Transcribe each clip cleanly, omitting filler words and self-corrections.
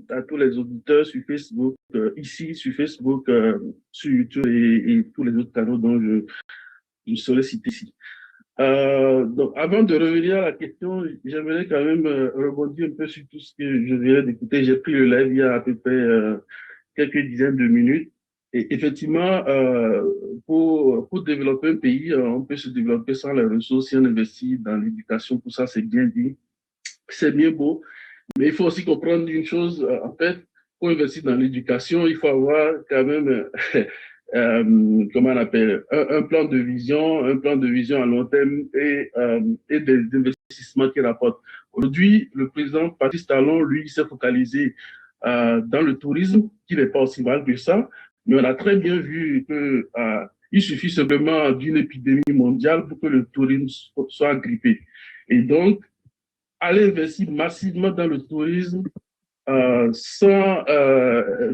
à tous les auditeurs sur Facebook, ici sur Facebook, sur YouTube et tous les autres canaux dont je serai cité ici. Donc, avant de revenir à la question, j'aimerais quand même rebondir un peu sur tout ce que je viens d'écouter. J'ai pris le live il y a à peu près quelques dizaines de minutes. Et effectivement, pour développer un pays, on peut se développer sans les ressources si on investit dans l'éducation. Tout ça, c'est bien dit, c'est bien beau. Mais il faut aussi comprendre une chose, en fait, pour investir dans l'éducation, il faut avoir quand même, comment on appelle, un plan de vision, à long terme et des investissements qui rapportent. Aujourd'hui, le président Patrice Talon, lui, s'est focalisé dans le tourisme, qui n'est pas aussi mal que ça, mais on a très bien vu que il suffit simplement d'une épidémie mondiale pour que le tourisme soit grippé. Et donc, aller investir massivement dans le tourisme sans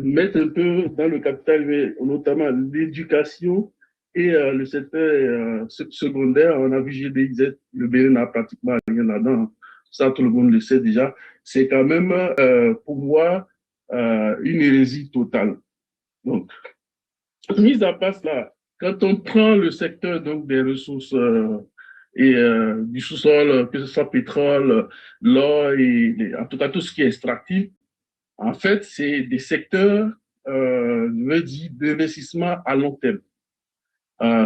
mettre un peu dans le capital, mais notamment l'éducation et le secteur secondaire. On a vu GDZ, le Bénin n'a pratiquement rien là-dedans. Ça, tout le monde le sait déjà. C'est quand même pour moi une hérésie totale. Donc, mise à part cela, quand on prend le secteur donc, des ressources du sous-sol, que ce soit pétrole, l'or en tout cas tout ce qui est extractif, en fait, c'est des secteurs, je veux dire, d'investissement à long terme.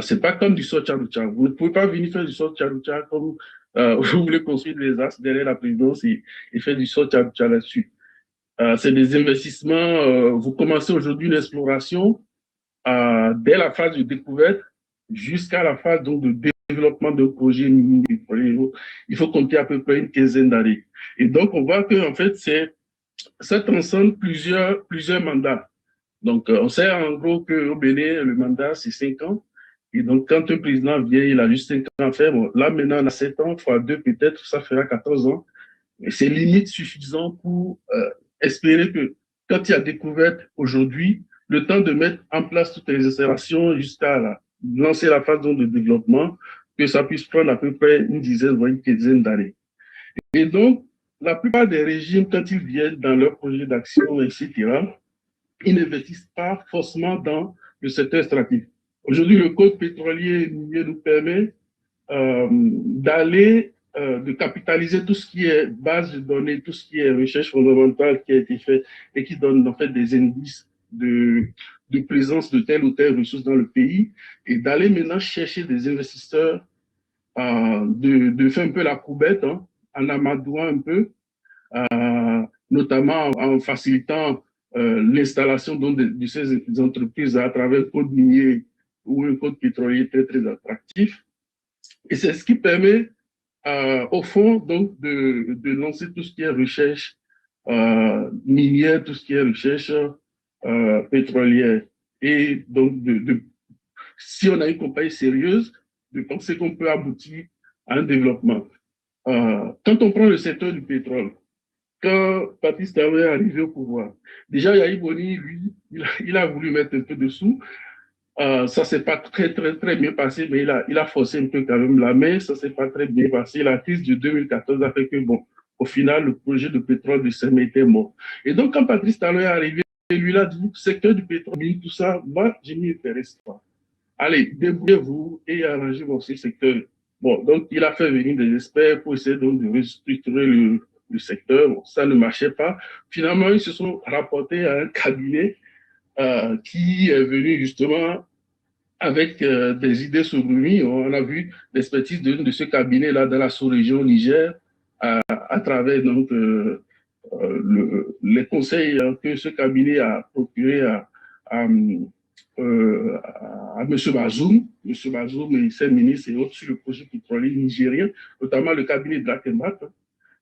C'est pas comme du Socharucha. Vous ne pouvez pas venir faire du Socharucha comme vous voulez construire des axes derrière la présidence et faire du Socharucha là-dessus. C'est des investissements, vous commencez aujourd'hui l'exploration dès la phase de découverte jusqu'à la phase donc, de développement d'un projet minier. Il faut compter à peu près une quinzaine d'années. Et donc, on voit que en fait, ça transcende plusieurs mandats. Donc, on sait en gros qu'au Bénin, le mandat, c'est 5 ans. Et donc, quand un président vient, il a juste 5 ans à faire. Bon, là, maintenant, on a 7 ans, fois 2 peut-être, ça fera 14 ans. Mais c'est limite suffisant pour espérer que quand il y a découverte aujourd'hui, le temps de mettre en place toutes les installations jusqu'à lancer la phase de développement, que ça puisse prendre à peu près une dizaine, voire une quinzaine d'années. Et donc, la plupart des régimes, quand ils viennent dans leurs projets d'action, etc., ils n'investissent pas forcément dans le secteur extractif. Aujourd'hui, le code pétrolier et minier nous permet de capitaliser tout ce qui est base de données, tout ce qui est recherche fondamentale qui a été fait et qui donne en fait des indices de présence de telle ou telle ressource dans le pays et d'aller maintenant chercher des investisseurs, de faire un peu la coubette, hein, en amadouant un peu, notamment en facilitant l'installation de ces entreprises à travers le code minier ou un code pétrolier très, très attractif. Et c'est ce qui permet, au fond, donc, de lancer tout ce qui est recherche minière, tout ce qui est recherche pétrolière. Et donc, si on a une compagnie sérieuse, de penser qu'on peut aboutir à un développement. Quand on prend le secteur du pétrole, quand Patrice Talon est arrivé au pouvoir, déjà Yahya Boni, lui, il a voulu mettre un peu de sous. Ça s'est pas très, très, très bien passé, mais il a forcé un peu quand même la main. Ça s'est pas très bien passé. La crise de 2014 a fait que, bon, au final, le projet de pétrole de Sémé était mort. Et donc, quand Patrice Talon est arrivé, lui, il a dit, secteur du pétrole, tout ça, moi, je m'y intéresse pas. Allez, débrouillez-vous et arrangez votre secteur. Bon, donc, il a fait venir des experts pour essayer donc de restructurer le secteur. Bon, ça ne marchait pas. Finalement, ils se sont rapportés à un cabinet qui est venu justement avec des idées saugrenues. On a vu l'expertise de ce cabinet-là dans la sous-région Niger à travers donc, les conseils que ce cabinet a procuré à M. Bazoum. M. Bazoum et ses ministres et autres sur le projet pétrolier nigérien, notamment le cabinet de Lakenbat,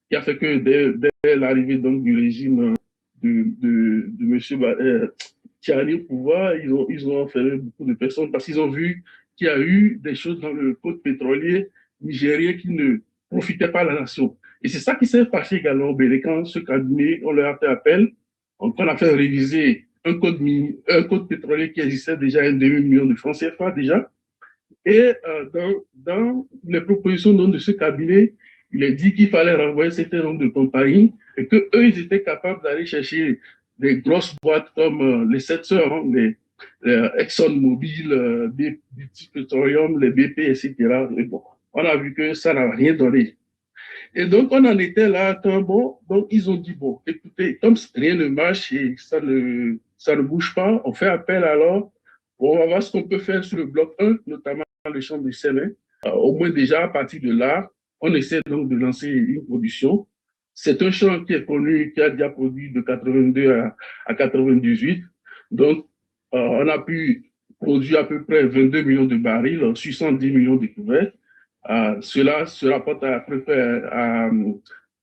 qui a fait que dès l'arrivée donc, du régime de M. Tiani au pouvoir, ils ont enfermé beaucoup de personnes parce qu'ils ont vu qu'il y a eu des choses dans le code pétrolier nigérien qui ne profitaient pas à la nation. Et c'est ça qui s'est passé également au Bénin quand ce cabinet, on leur a fait appel, on a fait réviser un code pétrolier qui existait déjà à 1,5 million de francs CFA déjà. Et dans les propositions de ce cabinet, il est dit qu'il fallait renvoyer un certain nombre de compagnies et qu'eux, ils étaient capables d'aller chercher des grosses boîtes comme les 7 sœurs, hein, les ExxonMobil, British Petroleum, les BP, etc. Et bon, on a vu que ça n'a rien donné. Et donc, on en était là, quand bon, donc ils ont dit, bon, écoutez, comme rien ne marche et ça ne bouge pas, on fait appel alors, bon, on va voir ce qu'on peut faire sur le bloc 1, notamment le champ de Sénin. Au moins déjà, à partir de là, on essaie donc de lancer une production. C'est un champ qui est connu, qui a déjà produit de 82 à 98. Donc, on a pu produire à peu près 22 millions de barils sur 110 millions de couverts. Cela se rapporte à peu près à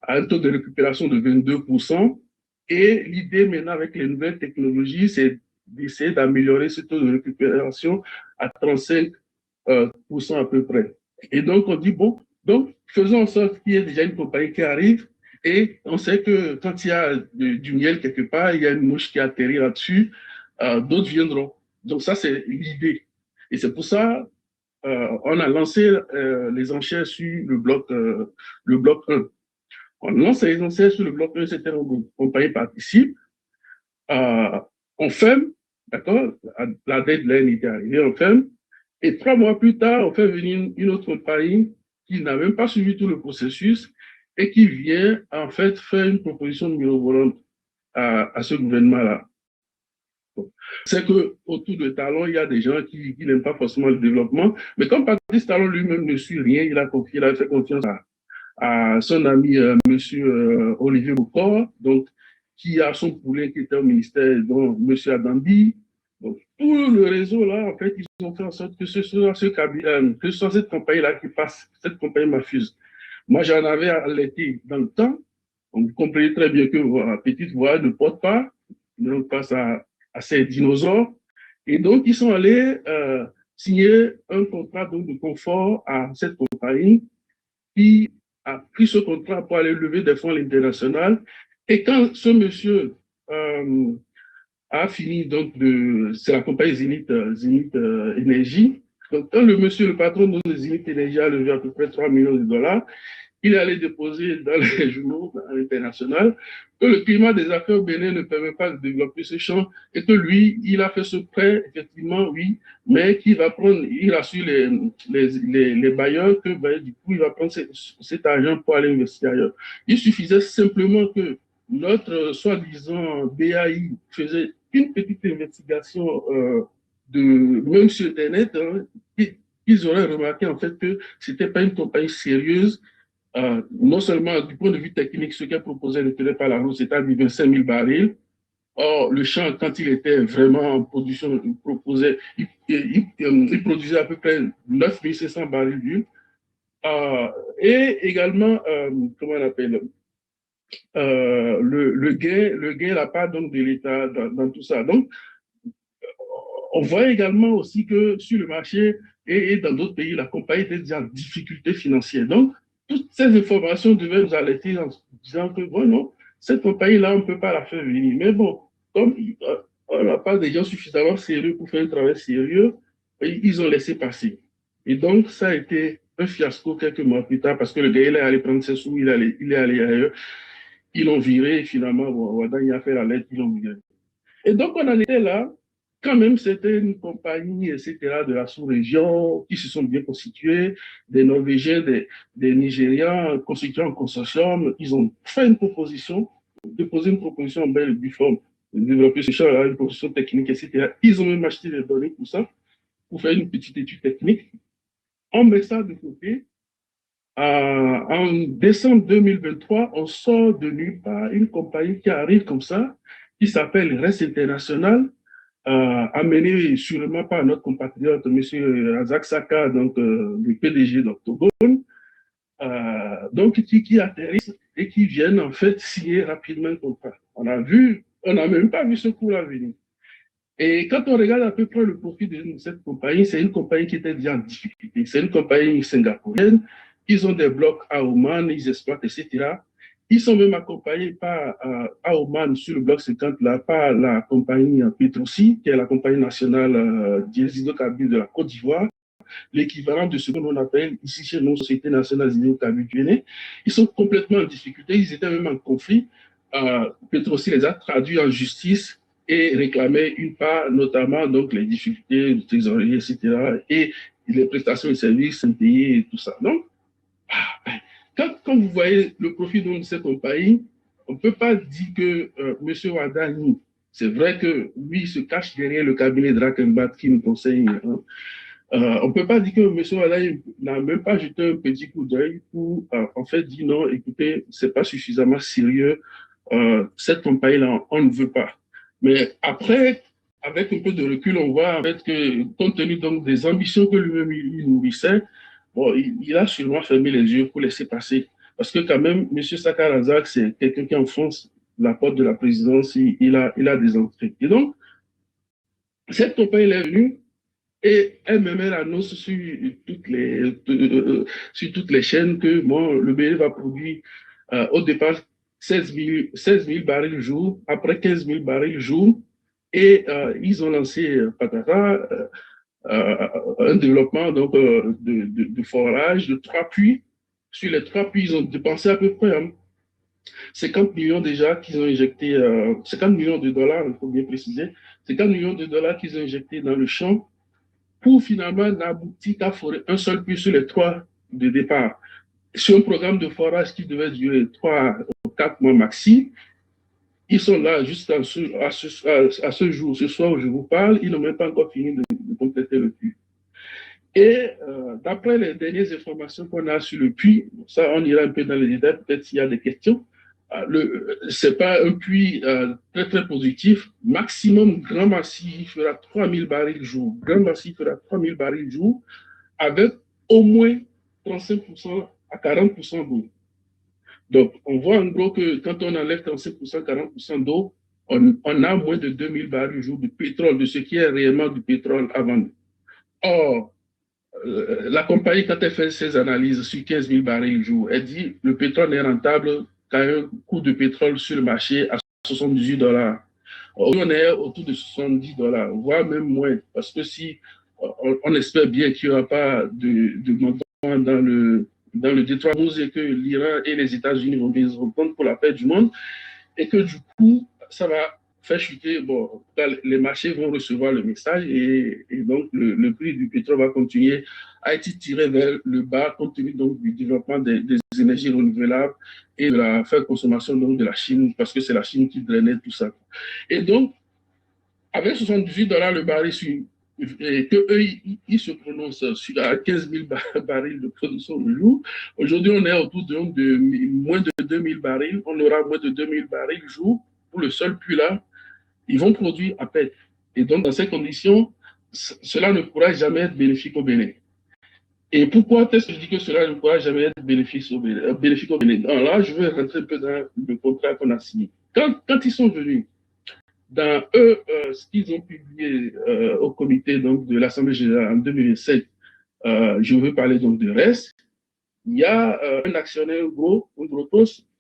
un taux de récupération de 22%. Et l'idée maintenant avec les nouvelles technologies, c'est d'essayer d'améliorer ce taux de récupération à 35% à peu près. Et donc, on dit, bon, donc faisons en sorte qu'il y ait déjà une compagnie qui arrive. Et on sait que quand il y a du miel quelque part, il y a une mouche qui atterrit là-dessus, d'autres viendront. Donc ça, c'est l'idée. Et c'est pour ça on a lancé les enchères sur le bloc 1. On lance les enchères sur le bloc 1, c'était une compagnie participe. Euh, on ferme, d'accord? La deadline était arrivée, on ferme. Et 3 mois plus tard, on fait venir une autre compagnie qui n'a même pas suivi tout le processus et qui vient en fait faire une proposition mirobolante à ce gouvernement-là. C'est qu'autour de Talon, il y a des gens qui n'aiment pas forcément le développement. Mais comme Patrice Talon lui-même ne suit rien, il a fait confiance à son ami M. Olivier Bocor, donc, qui a son poulet qui était au ministère, dont M. Adambi. Donc, tout le réseau là, en fait, ils ont fait en sorte que ce soit cette compagnie-là qui passe, cette compagnie mafieuse. Moi, j'en avais alerté dans le temps. Donc, vous comprenez très bien que la petite voix ne porte pas, donc face à ces dinosaures. Et donc, ils sont allés signer un contrat donc, de confort à cette compagnie qui a pris ce contrat pour aller lever des fonds à l'international. Et quand ce monsieur a fini, donc, c'est la compagnie Zenith Énergie, donc quand le monsieur, le patron de Zenith Énergie a levé à peu près 3 millions de dollars, il allait déposer dans les journaux internationaux que le climat des affaires au Bénin ne permet pas de développer ce champ et que lui, il a fait ce prêt, effectivement, oui, mais qu'il va prendre, il assure les bailleurs que ben, du coup, il va prendre cet argent pour aller investir ailleurs. Il suffisait simplement que notre soi-disant BAI faisait une petite investigation même sur Internet, hein, ils auraient remarqué en fait que ce n'était pas une compagnie sérieuse non seulement du point de vue technique, ce qu'elle proposait ne tenait pas la route, c'est-à-dire 25 000 barils. Or, le champ, quand il était vraiment en production, il produisait à peu près 9 500 barils d'huile. Et également, comment on appelle, le gain, la part donc, de l'État dans tout ça. Donc, on voit également aussi que sur le marché et dans d'autres pays, la compagnie était déjà en difficulté financière. Donc, toutes ces informations devaient nous alerter en disant que, bon, non, cette compagnie-là, on ne peut pas la faire venir. Mais bon, comme on n'a pas des gens suffisamment sérieux pour faire un travail sérieux, ils ont laissé passer. Et donc, ça a été un fiasco quelques mois plus tard parce que le gars, il est allé prendre ses sous, il est allé ailleurs. Ils l'ont viré et finalement, bon, il a fait la lettre, ils l'ont viré. Et donc, on en était là. Quand même, c'était une compagnie, etc., de la sous-région qui se sont bien constitués, des Norvégiens, des Nigérians constitués en consortium. Ils ont fait une proposition, déposé une proposition en belle du forme, de développer ce champ, une proposition technique, etc. Ils ont même acheté des données pour ça, pour faire une petite étude technique. On met ça de côté. En décembre 2023, on sort de nulle part une compagnie qui arrive comme ça, qui s'appelle Rest International, amené sûrement par notre compatriote, M. Razak Saka, donc le PDG d'Octogone, donc qui atterrissent et qui viennent en fait signer rapidement un contrat. On n'a même pas vu ce coup-là venir. Et quand on regarde à peu près le profil de cette compagnie, c'est une compagnie qui était déjà en difficulté. C'est une compagnie singapourienne. Ils ont des blocs à Oman, ils exploitent, etc. Ils sont même accompagnés par, à Oman, sur le bloc 50, là, par la compagnie Petrosi, qui est la compagnie nationale des hydrocarbures de la Côte d'Ivoire. l'équivalent de ce que l'on appelle ici chez nos sociétés nationales hydrocarbures du Bénin. Ils sont complètement en difficulté, ils étaient même en conflit. Petrosi les a traduits en justice et réclamait une part, notamment donc les difficultés de trésorerie, etc. et les prestations de services impayées et tout ça. Donc, quand vous voyez le profit de cette compagnie, on ne peut pas dire que M. Wada nie. C'est vrai que lui, il se cache derrière le cabinet Drakenbat qui nous conseille. Hein. On ne peut pas dire que M. Wada n'a même pas jeté un petit coup d'œil pour en fait dire non, écoutez, ce n'est pas suffisamment sérieux. Cette compagnie-là, on ne veut pas. Mais après, avec un peu de recul, on voit en fait que, compte tenu donc des ambitions que lui-même il nourrissait, bon, il a sûrement fermé les yeux pour laisser passer. Parce que quand même, M. Sakar Razak, c'est quelqu'un qui enfonce la porte de la présidence, il a des entrées. Et donc, cette compagnie est venue et elle me met l'annonce sur toutes les chaînes que bon, le BL va produire au départ 16 000 barils jour, après 15 000 barils jour. Et ils ont lancé patata, un développement donc, de forage de 3 puits. Sur les 3 puits, ils ont dépensé à peu près 50 millions déjà qu'ils ont injecté, 50 millions de dollars, il faut bien préciser, 50 millions de dollars qu'ils ont injectés dans le champ pour finalement n'aboutir qu'à forer un seul puits sur les 3 de départ. Sur un programme de forage qui devait durer 3 ou 4 mois maxi, ils sont là jusqu'à ce jour, ce soir où je vous parle, ils n'ont même pas encore fini de compléter le puits. Et d'après les dernières informations qu'on a sur le puits, ça on ira un peu dans les détails, peut-être s'il y a des questions, ce n'est pas un puits très très positif. Maximum grand massif fera 3000 barils jour. Grand massif fera 3000 barils jour avec au moins 35% à 40% d'eau. Donc, on voit en gros que quand on enlève 35%, 40% d'eau, on a moins de 2000 barils jour de pétrole, de ce qui est réellement du pétrole à vendre. Or, la compagnie, quand elle fait ses analyses sur 15 000 barils jour, elle dit le pétrole n'est rentable qu'à un coût de pétrole sur le marché à 78 $. On est autour de 70 $, voire même moins, parce que si on espère bien qu'il n'y aura pas de montant dans le détroit et que l'Iran et les États-Unis vont bien se reprendre pour la paix du monde, et que du coup, ça va faire chuter, bon, les marchés vont recevoir le message et donc le prix du pétrole va continuer à être tiré vers le bas compte tenu donc du développement des énergies renouvelables et de la faible consommation donc, de la Chine, parce que c'est la Chine qui drainait tout ça. Et donc, avec 78 $ le baril et qu'eux, ils se prononcent sur 15 000 barils de production le jour. Aujourd'hui, on est autour de moins de 2000 barils. On aura moins de 2000 barils le jour pour le seul puits là. Ils vont produire à peine. Et donc, dans ces conditions, cela ne pourra jamais être bénéfique au Bénin. Et pourquoi est-ce que je dis que cela ne pourra jamais être bénéfique au Bénin? Alors là, je vais rentrer un peu dans le contrat qu'on a signé. Quand ils sont venus, dans eux, ce qu'ils ont publié au comité donc, de l'Assemblée générale en 2007, je veux parler donc de RES, il y a un actionnaire gros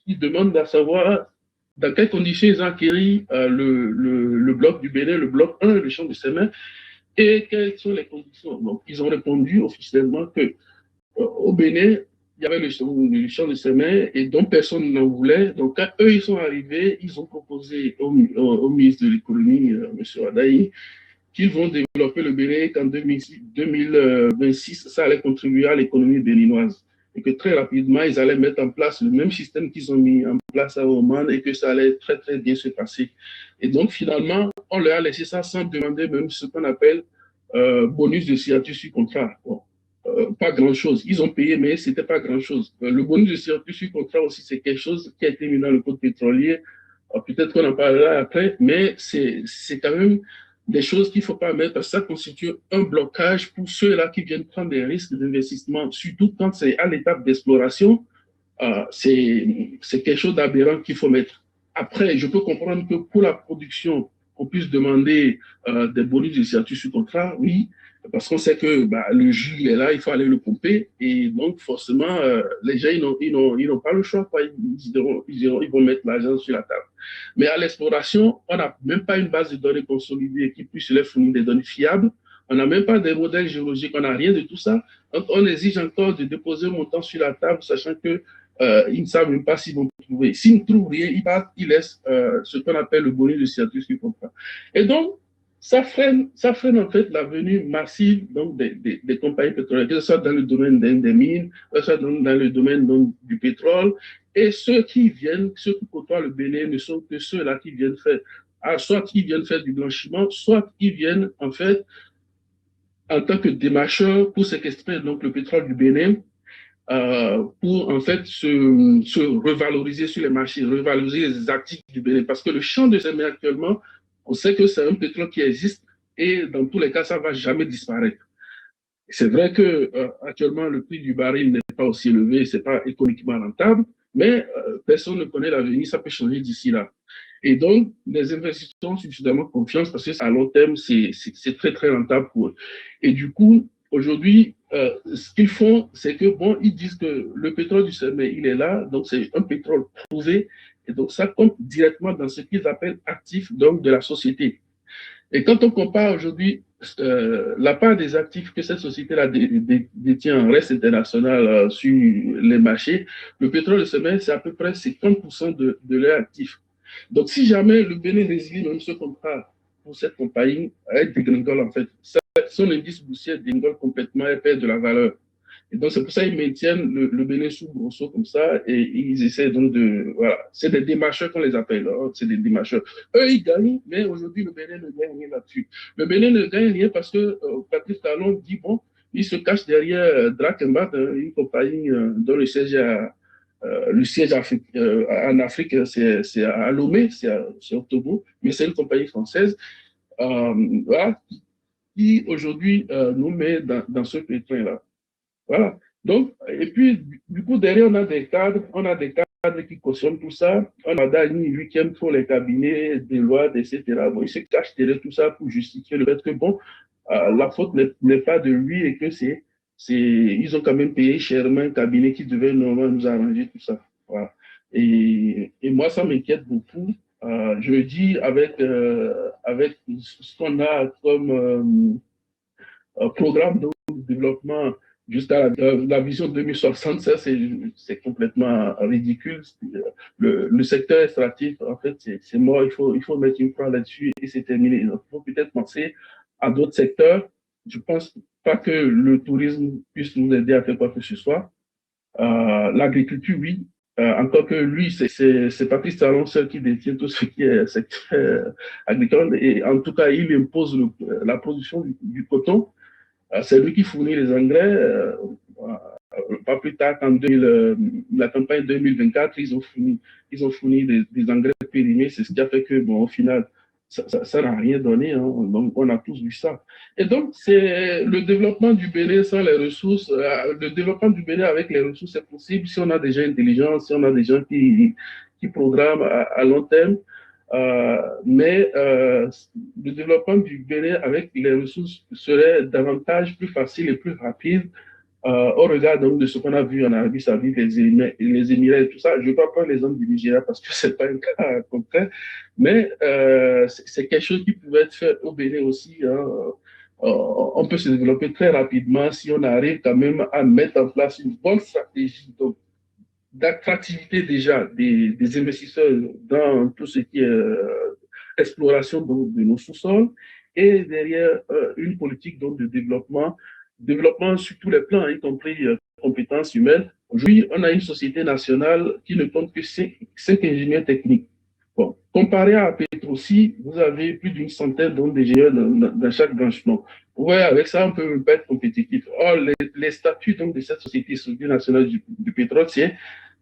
qui demande à savoir dans quelles conditions ils ont acquis le bloc du Bénin, le bloc 1, le champ de Sémé, et quelles sont les conditions. Donc, ils ont répondu officiellement que au Bénin, il y avait le champ de Sémé et dont personne n'en voulait. Donc, quand eux, ils sont arrivés, ils ont proposé au ministre de l'économie, M. Wadaï, qu'ils vont développer le Bénin qu'en 2026, ça allait contribuer à l'économie béninoise. Et que très rapidement, ils allaient mettre en place le même système qu'ils ont mis en place à Oman et que ça allait très, très bien se passer. Et donc, finalement, on leur a laissé ça sans demander même ce qu'on appelle bonus de signature sur contrat. Bon, pas grand-chose. Ils ont payé, mais ce n'était pas grand-chose. Le bonus de signature sur contrat aussi, c'est quelque chose qui a été mis dans le code pétrolier. Peut-être qu'on en parlera après, mais c'est quand même des choses qu'il ne faut pas mettre, parce que ça constitue un blocage pour ceux-là qui viennent prendre des risques d'investissement, surtout quand c'est à l'étape d'exploration. C'est quelque chose d'aberrant qu'il faut mettre. Après, je peux comprendre que pour la production, on puisse demander des bonus de signature sur contrat, oui, parce qu'on sait que le jus il est là, il faut aller le pomper, et donc forcément, les gens, ils n'ont pas le choix, quoi. Ils vont mettre l'argent sur la table. Mais à l'exploration, on n'a même pas une base de données consolidée qui puisse leur fournir des données fiables On n'a même pas des modèles géologiques, on n'a rien de tout ça. Donc, on exige encore de déposer un montant sur la table, sachant que ils ne savent même pas s'ils vont trouver. S'ils ne trouvent rien, ils laissent ce qu'on appelle le bonus de signature sur contrat. Et donc, ça freine en fait la venue massive donc, des compagnies pétrolières, que ce soit dans le domaine des mines, que ce soit dans le domaine donc, du pétrole. Et ceux qui côtoient le Bénin ne sont que ceux-là qui viennent faire, soit qui viennent faire du blanchiment, soit qui viennent en fait en tant que démarcheurs pour séquestrer donc, le pétrole du Bénin pour en fait se revaloriser sur les marchés, revaloriser les actifs du Bénin. Parce que le champ de Sémé actuellement, on sait que c'est un pétrole qui existe et dans tous les cas, ça ne va jamais disparaître. C'est vrai que actuellement, le prix du baril n'est pas aussi élevé, ce n'est pas économiquement rentable, mais personne ne connaît l'avenir, ça peut changer d'ici là. Et donc, les investisseurs ont suffisamment confiance parce que à long terme, c'est très, très rentable pour eux. Et du coup, aujourd'hui, ce qu'ils font, c'est que, bon, ils disent que le pétrole du sommet, il est là, donc c'est un pétrole prouvé, et donc ça compte directement dans ce qu'ils appellent actifs donc, de la société. Et quand on compare aujourd'hui la part des actifs que cette société-là détient en reste international sur les marchés, le pétrole de sommet, c'est à peu près 50% de leurs actifs. Donc, si jamais le Bénin résilie même ce contrat pour cette compagnie, elle dégringole en fait. Son indice boursier dégringole complètement, elle perd de la valeur. Et donc, c'est pour ça qu'ils maintiennent le Bénin sous Grosso comme ça et ils essaient donc de. Voilà, c'est des démarcheurs qu'on les appelle. Hein, c'est des démarcheurs. Eux, ils gagnent, mais aujourd'hui, le Bénin ne gagne rien là-dessus. Le Bénin ne gagne rien parce que Patrice Talon dit bon, il se cache derrière Drakenbach, une compagnie dont le siège en Afrique, c'est à Lomé, c'est au Togo, mais c'est une compagnie française voilà, qui aujourd'hui nous met dans ce pétrin-là. Voilà. Donc, et puis, du coup, derrière, on a des cadres qui cautionnent tout ça. On a Dani, lui, qui aime trop les cabinets, des lois, etc. Bon, il se cache derrière tout ça pour justifier le fait que, bon, la faute n'est pas de lui et que ils ont quand même payé chèrement un cabinet qui devait normalement nous arranger tout ça. Voilà. Et moi, ça m'inquiète beaucoup. Je le dis avec ce qu'on a comme programme de développement juste à la vision 2060, ça c'est complètement ridicule. Le secteur extractif, en fait, c'est mort, il faut mettre une croix là-dessus et c'est terminé. Donc, il faut peut-être penser à d'autres secteurs. Je pense pas que le tourisme puisse nous aider à faire quoi que ce soit. L'agriculture, oui. Encore que lui, c'est Patrice Talon seul qui détient tout ce qui est secteur agricole. Et en tout cas, il impose la production du coton. C'est lui qui fournit les engrais. Pas plus tard qu'en la campagne 2024, ils ont fourni des engrais périmés. C'est ce qui a fait que, bon, au final, ça n'a rien donné. Hein. Donc, on a tous vu ça. Et donc, c'est le développement du Bénin sans les ressources. Le développement du Bénin avec les ressources, c'est possible si on a des gens intelligents, si on a des gens qui programment à long terme. Mais le développement du Bénin avec les ressources serait davantage plus facile et plus rapide au regard donc, de ce qu'on a vu en Arabie Saoudite, les Émirats et tout ça. Je ne vais pas prendre l'exemple du Nigeria parce que ce n'est pas un cas concret, mais c'est quelque chose qui pouvait être fait au Bénin aussi. Hein. On peut se développer très rapidement si on arrive quand même à mettre en place une bonne stratégie d'attractivité déjà des investisseurs dans tout ce qui est exploration de nos sous-sols et derrière une politique donc, de développement sur tous les plans, y compris compétences humaines. Aujourd'hui, on a une société nationale qui ne compte que 5 ingénieurs techniques. Bon, comparé à Petrosi, vous avez plus d'une centaine d'ingénieurs dans chaque branche. Donc, ouais, avec ça, on ne peut pas être compétitif. Or, les statuts donc, de cette société nationale du pétrole, c'est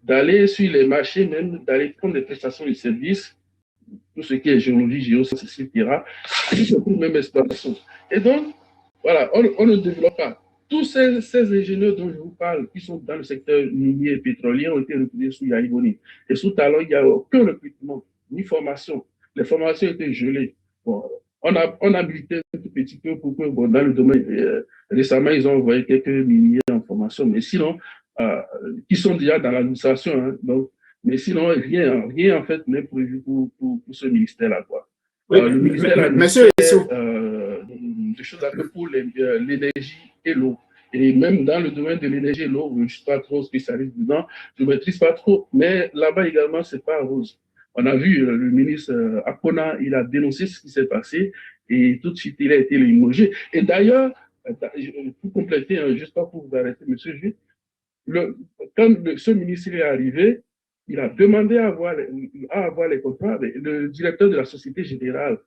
d'aller sur les marchés, même d'aller prendre des prestations de services, tout ce qui est géologie, géosciences, etc., pour même exploitation. Et donc, voilà, on ne développe pas. Tous ces ingénieurs dont je vous parle, qui sont dans le secteur minier et pétrolier, ont été recrutés sous Yaïboni. Et sous Talon, il n'y a aucun recrutement, ni formation. Les formations étaient gelées. Bon, on a milité un tout petit peu pour que, bon, dans le domaine, récemment, ils ont envoyé quelques miniers en formation, mais sinon, qui sont déjà dans l'administration. Hein, donc, mais sinon, rien en fait n'est prévu pour ce ministère-là. Quoi. Oui, le ministère monsieur Issou, de choses à faire pour l'énergie et l'eau. Et même dans le domaine de l'énergie et l'eau, je ne suis pas trop spécialiste dedans, je ne maîtrise pas trop, mais là-bas également, ce n'est pas rose. On a vu le ministre Akona, il a dénoncé ce qui s'est passé et tout de suite, il a été limogé. Et d'ailleurs, pour compléter, juste pas pour vous arrêter, monsieur Jules, quand ce ministre est arrivé, il a demandé à avoir les contrats. Le directeur de la Société Générale,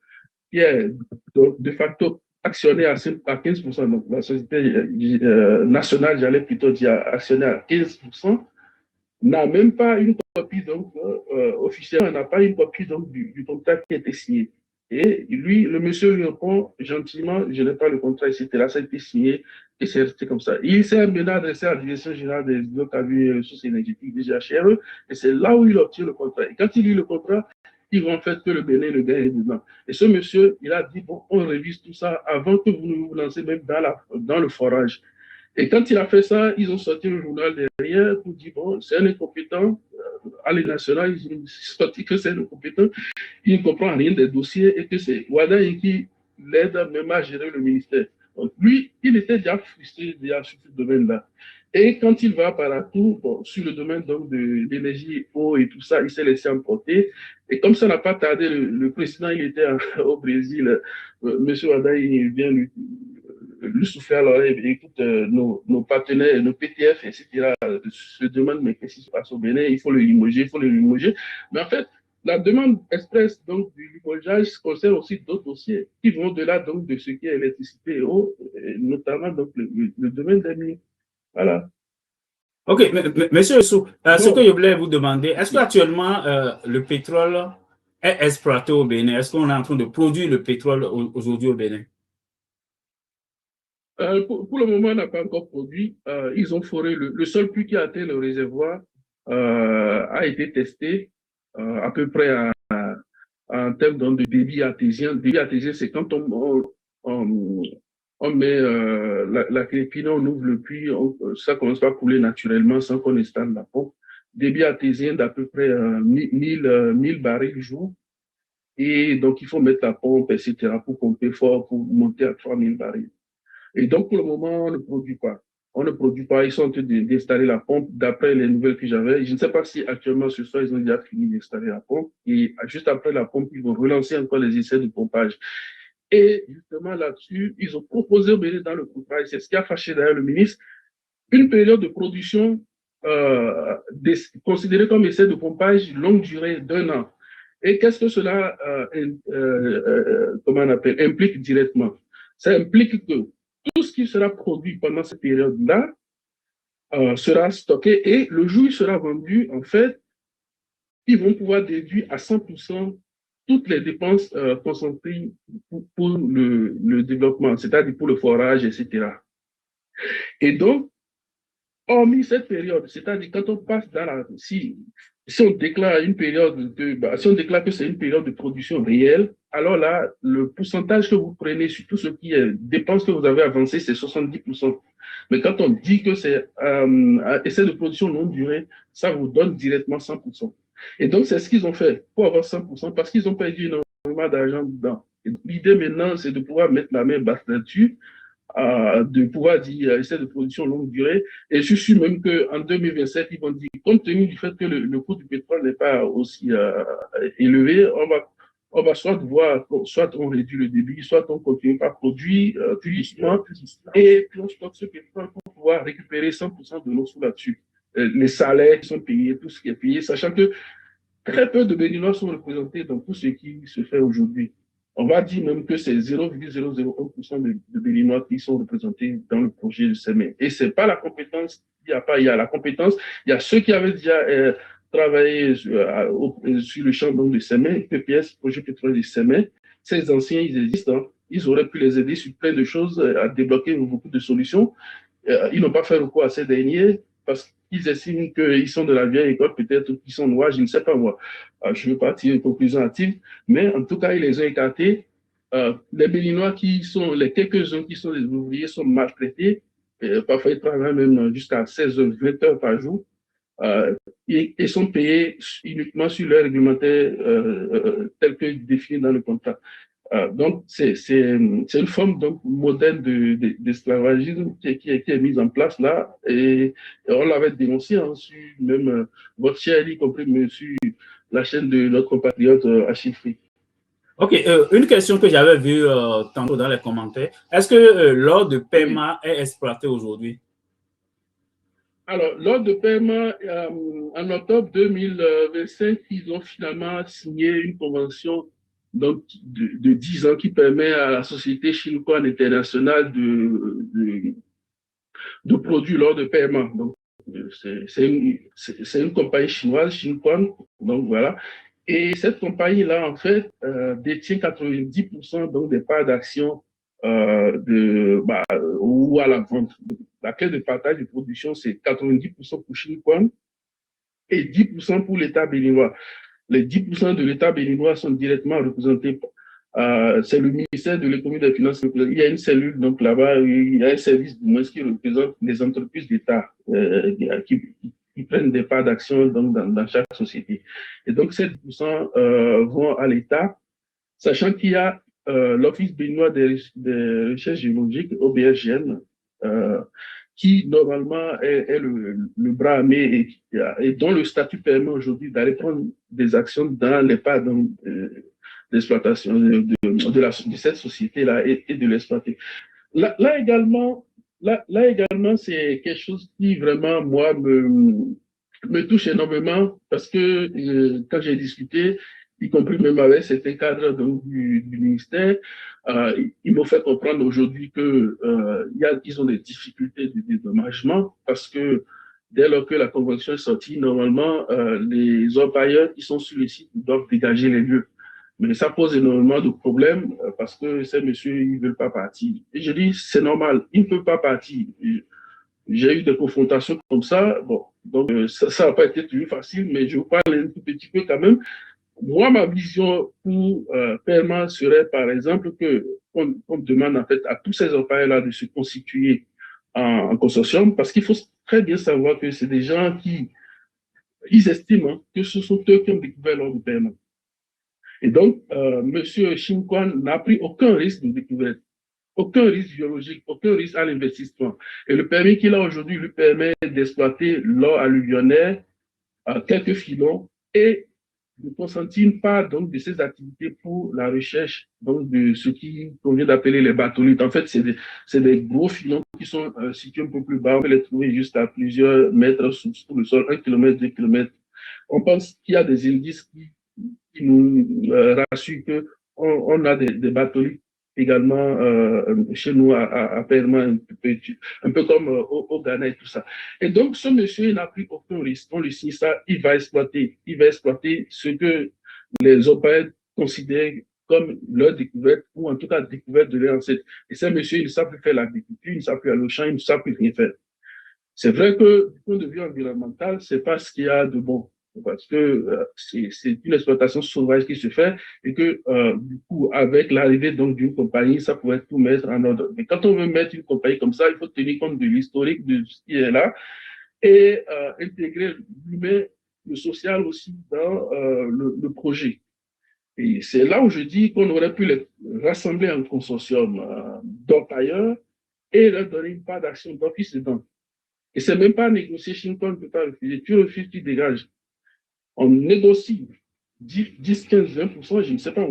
qui est de facto actionnaire à 15%, donc la Société nationale, j'allais plutôt dire actionnaire à 15%, n'a même pas une copie donc, officielle, n'a pas une copie donc, du contrat qui a été signé. Et lui, le monsieur lui répond gentiment, je n'ai pas le contrat, etc. Ça a été signé et c'est resté comme ça. Il s'est maintenant adressé à la Direction générale des hydrocarbures et ressources énergétiques, DGHRE, et c'est là où il obtient le contrat. Et quand il lit le contrat, ils vont faire que le Bénin, le gars est dedans. Et ce monsieur, il a dit, bon, on révise tout ça avant que vous ne vous lancez même dans le forage. Et quand il a fait ça, ils ont sorti le journal derrière pour dire, bon, c'est un incompétent. À l'état national, ils ont sorti que c'est un incompétent. Il ne comprend rien des dossiers et que c'est Wada qui l'aide même à gérer le ministère. Donc lui, il était déjà frustré déjà sur ce domaine-là. Et quand il va partout, bon, sur le domaine donc, de l'énergie, eau et tout ça, il s'est laissé emporter. Et comme ça n'a pas tardé, le président, il était au Brésil. Monsieur Wada, il vient lui souffler à l'oreille, écoute, nos partenaires, nos PTF, etc., se demandent, mais qu'est-ce qui se passe au Bénin? Il faut le limoger, il faut le limoger. Mais en fait, la demande express donc, du limogeage concerne aussi d'autres dossiers qui vont au-delà donc, de ce qui est électricité et eau, et notamment donc, le domaine des mines. Voilà. Ok, monsieur Sou, ce que je voulais vous demander, est-ce qu'actuellement le pétrole est exploité au Bénin? Est-ce qu'on est en train de produire le pétrole aujourd'hui au Bénin? Pour le moment, on n'a pas encore produit. Ils ont foré le seul puits qui a atteint le réservoir a été testé à peu près en termes de débit artésien. Débit artésien, c'est quand on met la crépine, on ouvre le puits, ça commence pas à couler naturellement sans qu'on installe la pompe. Débit artésien d'à peu près 1000 barils jour. Et donc, il faut mettre la pompe, etc., pour pomper fort, pour monter à 3000 barils. Et donc, pour le moment, on ne produit pas. On ne produit pas. Ils sont en train d'installer la pompe d'après les nouvelles que j'avais. Je ne sais pas si actuellement, ce soir, ils ont déjà fini d'installer la pompe. Et juste après la pompe, ils vont relancer encore les essais de pompage. Et justement, là-dessus, ils ont proposé au Bénin dans le contrat, et c'est ce qui a fâché d'ailleurs le ministre, une période de production considérée comme essai de pompage longue durée d'1 an. Et qu'est-ce que cela comment on appelle, implique directement? Ça implique que tout ce qui sera produit pendant cette période-là sera stocké et le jour où il sera vendu, en fait, ils vont pouvoir déduire à 100% toutes les dépenses concentrées pour le développement, c'est-à-dire pour le forage, etc. Et donc, hormis cette période, c'est-à-dire quand on passe dans la... Si on déclare une période si on déclare que c'est une période de production réelle, alors là, le pourcentage que vous prenez sur tout ce qui est dépenses que vous avez avancées, c'est 70%. Mais quand on dit que c'est essai de production longue durée, ça vous donne directement 100%. Et donc, c'est ce qu'ils ont fait pour avoir 100%, parce qu'ils ont perdu énormément d'argent dedans. L'idée maintenant, c'est de pouvoir mettre la main basse là-dessus, de pouvoir dire essai de production longue durée. Et je suis sûr même qu'en 2027, ils vont dire, compte tenu du fait que le coût du pétrole n'est pas aussi élevé, on va soit voir, soit on réduit le débit, soit on continue par produire plus doucement, et puis on stocke ce pétrole pour pouvoir récupérer 100% de nos sous là-dessus. Les salaires qui sont payés, tout ce qui est payé, sachant que très peu de Béninois sont représentés dans tout ce qui se fait aujourd'hui. On va dire même que c'est 0,001% de Béninois qui sont représentés dans le projet de SEME. Et ce n'est pas la compétence, il y a la compétence, il y a ceux qui avaient déjà travaillé sur le champ donc, de SEME, PPS, projet pétrolier de SEME. Ces anciens, ils existent, hein. Ils auraient pu les aider sur plein de choses, à débloquer beaucoup de solutions. Ils n'ont pas fait recours à ces derniers parce qu'ils estiment qu'ils sont de la vieille école, peut-être qu'ils sont noirs, je ne sais pas moi. Je ne veux pas tirer une conclusion hâtive, mais en tout cas, ils les ont écartés. Les Béninois qui sont, les quelques-uns qui sont des ouvriers sont maltraités. Parfois, ils travaillent même jusqu'à 16 heures, 20 heures par jour. Et sont payés uniquement sur leur réglementaire tel que défini dans le contrat. Donc, c'est une forme donc, moderne d'esclavagisme qui est mise en place là. Et on l'avait dénoncé, hein, sur même votre chaîne, y compris sur la chaîne de notre compatriote Achille Free. Ok, une question que j'avais vue tantôt dans les commentaires. Est-ce que l'or de paiement est exploité aujourd'hui? Alors, lors de paiement, en octobre 2025, ils ont finalement signé une convention donc, de 10 ans qui permet à la société Shinkwon International de produire l'or de paiement. Donc, c'est une compagnie chinoise, Shinkwon, donc voilà. Et cette compagnie-là, en fait, détient 90% donc, des parts d'action ou à la vente. La clé de partage de production, c'est 90% pour Shinkwon et 10% pour l'État béninois. Les 10% de l'État béninois sont directement représentés c'est le ministère de l'économie et des finances. Il y a une cellule, donc là-bas, il y a un service du moins qui représente les entreprises d'État qui prennent des parts d'action dans chaque société. Et donc, ces 10% vont à l'État, sachant qu'il y a l'Office béninois des recherches géologiques, OBSGN, qui normalement est le bras armé et dont le statut permet aujourd'hui d'aller prendre des actions dans les parts d'exploitation de cette société-là et de l'exploiter. Là également, c'est quelque chose qui vraiment, moi, me touche énormément parce que quand j'ai discuté, y compris même avec certains cadres donc, du ministère, ils m'ont fait comprendre aujourd'hui qu'ils ont des difficultés de dédommagement parce que dès lors que la convention est sortie, normalement, les orpailleurs qui sont sur le site doivent dégager les lieux. Mais ça pose énormément de problèmes parce que ces messieurs, ils ne veulent pas partir. Et je dis, c'est normal, ils ne peuvent pas partir. J'ai eu des confrontations comme ça. Bon, donc ça n'a pas été toujours facile, mais je vous parle un tout petit peu quand même. Moi, ma vision pour Perma serait, par exemple, qu'on demande en fait à tous ces employés-là de se constituer en consortium, parce qu'il faut très bien savoir que c'est des gens qui, ils estiment hein, que ce sont eux qui ont découvert l'or du Perma. Et donc, M. Shinkwon n'a pris aucun risque de découverte, aucun risque biologique, aucun risque à l'investissement. Et le permis qu'il a aujourd'hui lui permet d'exploiter l'or alluvionnaire, quelques filons et de consentir une part donc, de ces activités pour la recherche donc, de ce qui convient d'appeler les batholithes. En fait, c'est des gros filons qui sont situés un peu plus bas. On peut les trouver juste à plusieurs mètres sous le sol, 1 km, 2 km. On pense qu'il y a des indices qui nous rassurent qu'on a des batholithes également chez nous à Perma, un peu comme au Ghana et tout ça. Et donc, ce monsieur n'a pris aucun risque. On lui signe ça, il va exploiter ce que les opérateurs considèrent comme leur découverte, ou en tout cas découverte de leur ancêtre. Et ces messieurs, ils ne savent plus faire l'agriculture, ils ne savent plus aller au champ, ils ne savent plus rien faire. C'est vrai que du point de vue environnemental, c'est pas ce qu'il y a de bon parce que c'est une exploitation sauvage qui se fait et que du coup avec l'arrivée donc d'une compagnie ça pourrait tout mettre en ordre. Mais quand on veut mettre une compagnie comme ça, il faut tenir compte de l'historique de ce qui est là et intégrer l'humain, le social aussi dans le projet. Et c'est là où je dis qu'on aurait pu les rassembler en consortium d'employeurs et leur donner une part d'action d'office dedans. Et c'est même pas négocier, Shinkwon ne peut pas refuser. Tu refuses, tu dégages. On négocie 10, 15, 20%, je ne sais pas,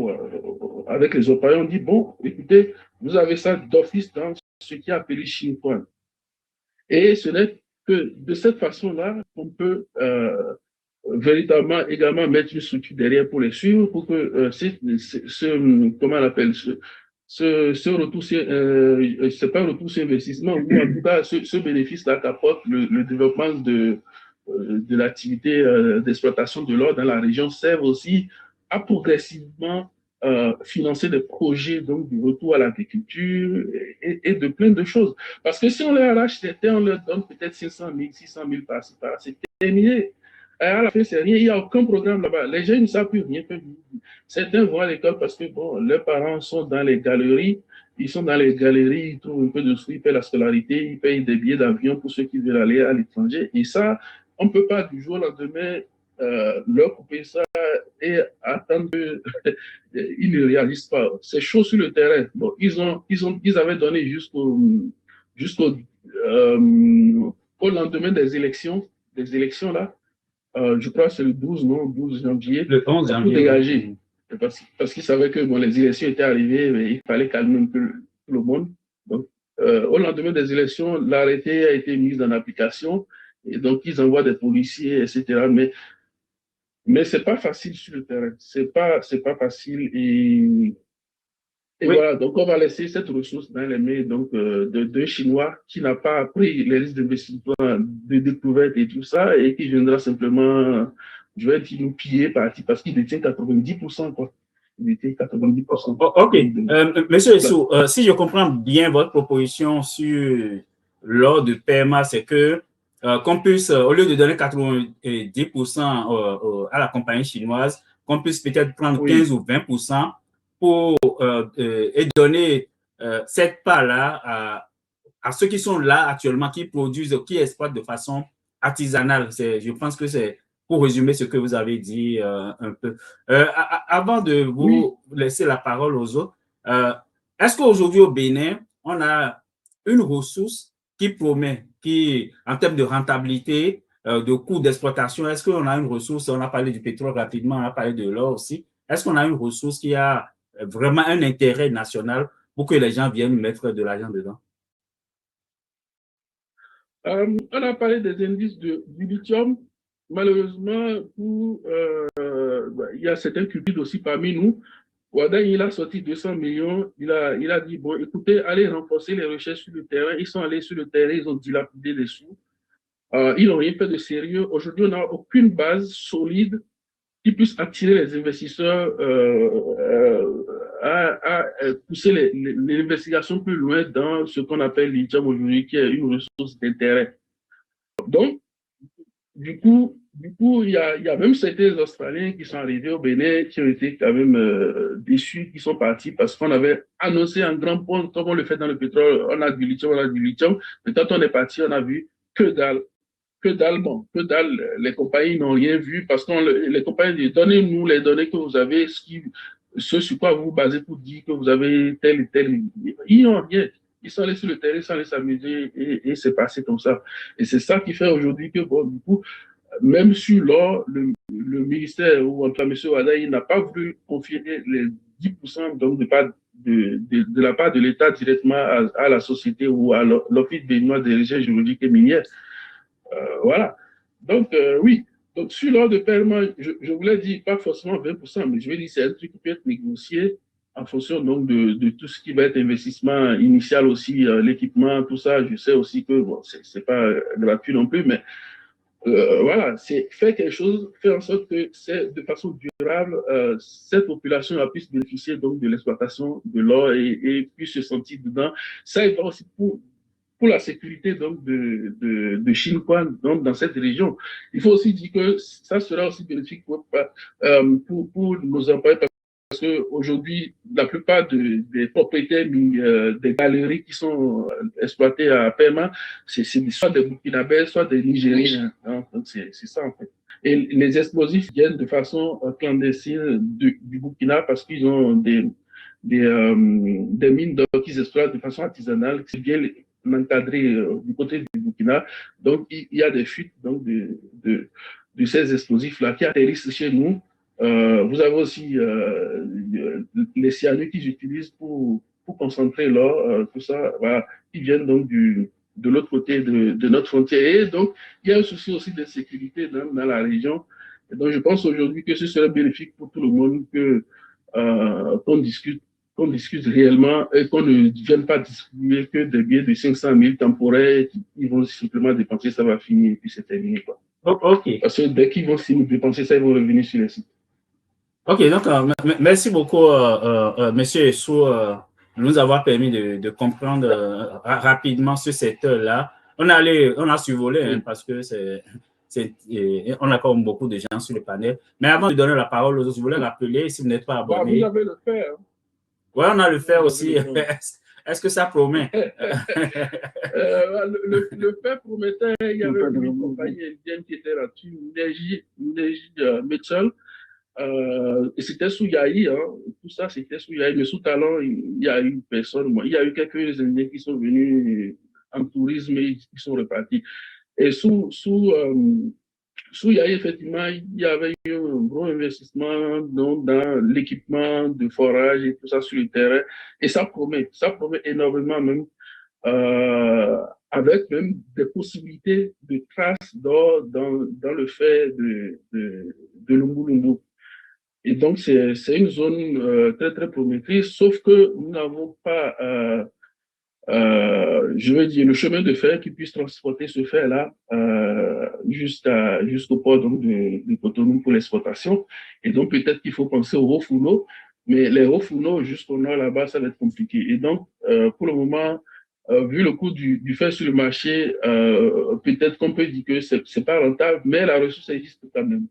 avec les opérateurs, on dit, bon, écoutez, vous avez ça d'office dans ce qui est appelé Shinkwon. Et ce n'est que de cette façon-là qu'on peut véritablement également mettre une structure derrière pour les suivre, pour que comment on appelle, ce retour, c'est pas un retour sur investissement, ou en tout cas ce bénéfice-là qu'apporte le développement de l'activité d'exploitation de l'or dans la région serve aussi à progressivement financer des projets donc du retour à l'agriculture et de plein de choses. Parce que si on leur arrache ces terres, on leur donne peut-être 500 000, 600 000 par-ci, par-là, c'est terminé. Et à la fin, c'est rien. Il n'y a aucun programme là-bas. Les gens ne savent plus rien faire. Certains vont à l'école parce que bon, leurs parents sont dans les galeries. Ils sont dans les galeries, ils trouvent un peu de sous, ils paient la scolarité, ils payent des billets d'avion pour ceux qui veulent aller à l'étranger. Et ça, on ne peut pas du jour au lendemain leur couper ça et attendre qu'ils ne réalisent pas. C'est chaud sur le terrain. Bon, ils avaient donné jusqu'au au lendemain des élections là. Je crois que c'est le 12, non, 12 janvier. Le 11 pour janvier. dégager. Parce qu'ils savaient que bon, les élections étaient arrivées, mais il fallait calmer un peu tout le monde. Donc, au lendemain des élections, l'arrêté a été mis en application. Et donc, ils envoient des policiers, etc. Mais c'est pas facile sur le terrain. C'est pas facile. Et Oui. voilà, donc on va laisser cette ressource dans les mains d'un Chinois qui n'a pas pris les risques d'investissement, de découverte et tout ça, et qui viendra simplement, je vais dire, nous piller parce qu'il détient 90%, quoi. Il détient 90%. Ok. Monsieur Essou, si je comprends bien votre proposition sur l'ordre de paiement, c'est que qu'on puisse, au lieu de donner 90% à la compagnie chinoise, qu'on puisse peut-être prendre 15 ou 20% et donner cette part-là à ceux qui sont là actuellement, qui produisent, qui exploitent de façon artisanale. Je pense que c'est pour résumer ce que vous avez dit un peu. Avant de vous laisser la parole aux autres, est-ce qu'aujourd'hui au Bénin, on a une ressource qui promet, en termes de rentabilité, de coût d'exploitation, est-ce qu'on a une ressource, on a parlé du pétrole rapidement, on a parlé de l'or aussi, est-ce qu'on a une ressource qui a vraiment un intérêt national pour que les gens viennent mettre de l'argent dedans? On a parlé des indices du lithium. Malheureusement, il y a certains cultives aussi parmi nous. Ouada, il a sorti 200 millions. Il a dit, bon, écoutez, allez renforcer les recherches sur le terrain. Ils sont allés sur le terrain, ils ont dilapidé des sous. Ils n'ont rien fait de sérieux. Aujourd'hui, on n'a aucune base solide qui puisse attirer les investisseurs à pousser l'investigation plus loin dans ce qu'on appelle lithium aujourd'hui, qui est une ressource d'intérêt. Donc, du coup, il y a même certains Australiens qui sont arrivés au Bénin, qui ont été quand même déçus, qui sont partis parce qu'on avait annoncé en grand point, comme on le fait dans le pétrole, on a du lithium. Mais quand on est parti, on a vu que dalle. Les compagnies n'ont rien vu parce que les compagnies disent, donnez-nous les données que vous avez, ce sur quoi vous vous basez pour dire que vous avez tel et tel. Ils n'ont rien. Ils sont allés sur le terrain, ils sont allés s'amuser et c'est passé comme ça. Et c'est ça qui fait aujourd'hui que, bon, du coup, même sur l'or, le ministère, ou en tout cas, M. Ouada, il n'a pas voulu confier les 10% donc de la part de l'État directement à la société ou à l'Office béninois des recherches géologiques et minières. Voilà. Donc, oui. Donc, sur l'ordre de paiement, je voulais dire pas forcément 20%, mais je vais dire c'est un truc qui peut être négocié en fonction donc de tout ce qui va être investissement initial aussi, l'équipement, tout ça. Je sais aussi que bon, c'est pas gratuit non plus, mais voilà, c'est faire quelque chose, faire en sorte que c'est de façon durable, cette population puisse bénéficier donc de l'exploitation de l'or et puisse se sentir dedans. Ça il va aussi pour la sécurité donc de Xinjiang, donc dans cette région. Il faut aussi dire que ça sera aussi bénéfique pour nos employés parce qu'aujourd'hui, la plupart des propriétaires des galeries qui sont exploitées à paiement, c'est soit des Burkinabés, soit des Nigériens. Hein, donc c'est ça en fait. Et les explosifs viennent de façon clandestine du Burkina parce qu'ils ont des mines d'or qu'ils exploitent de façon artisanale, c'est bien encadré du côté du Burkina. Donc, il y a des fuites donc, de ces explosifs-là qui atterrissent chez nous. Vous avez aussi les cyanures qu'ils utilisent pour concentrer l'or, tout ça, voilà, qui viennent donc de l'autre côté de notre frontière. Et donc, il y a un souci aussi de sécurité dans la région. Et donc, je pense aujourd'hui que ce serait bénéfique pour tout le monde qu'on discute réellement et qu'on ne vienne pas distribuer que des billets de 500 000 temporaires qu'ils vont simplement dépenser, ça va finir et puis c'est terminé. Quoi. Okay. Parce que dès qu'ils vont dépenser ça, ils vont revenir sur les sites. Ok, donc merci beaucoup, Monsieur Essou, de nous avoir permis de comprendre rapidement ce secteur-là. On a survolé hein, parce que on a comme beaucoup de gens sur le panel. Mais avant de donner la parole aux autres, je voulais rappeler, si vous n'êtes pas abonné. Vous avez le faire. Oui, on a le faire aussi. Est-ce que ça promet? Le fait promettait, il y avait une compagnie indienne qui était là-dessus, Mitchell. Et c'était sous Yahi, hein. Tout ça c'était sous Yahi, mais sous Talon, il y a eu personne. Il y a eu quelques Indiens qui sont venus en tourisme et qui sont repartis. Et sous Yahi, effectivement, il y avait eu un gros investissement dans l'équipement de forage et tout ça sur le terrain. Et ça promet énormément même, euh, avec même des possibilités de traces d'or dans le fait de Lumbu. Et donc, c'est une zone très, très promettrice, sauf que nous n'avons pas, je veux dire, le chemin de fer qui puisse transporter ce fer-là jusqu'au port donc, de Cotonou pour l'exportation. Et donc, peut-être qu'il faut penser aux hauts fourneaux, mais les hauts fourneaux jusqu'au nord là-bas, ça va être compliqué. Et donc, pour le moment, vu le coût du fer sur le marché, peut-être qu'on peut dire que c'est pas rentable, mais la ressource existe quand même.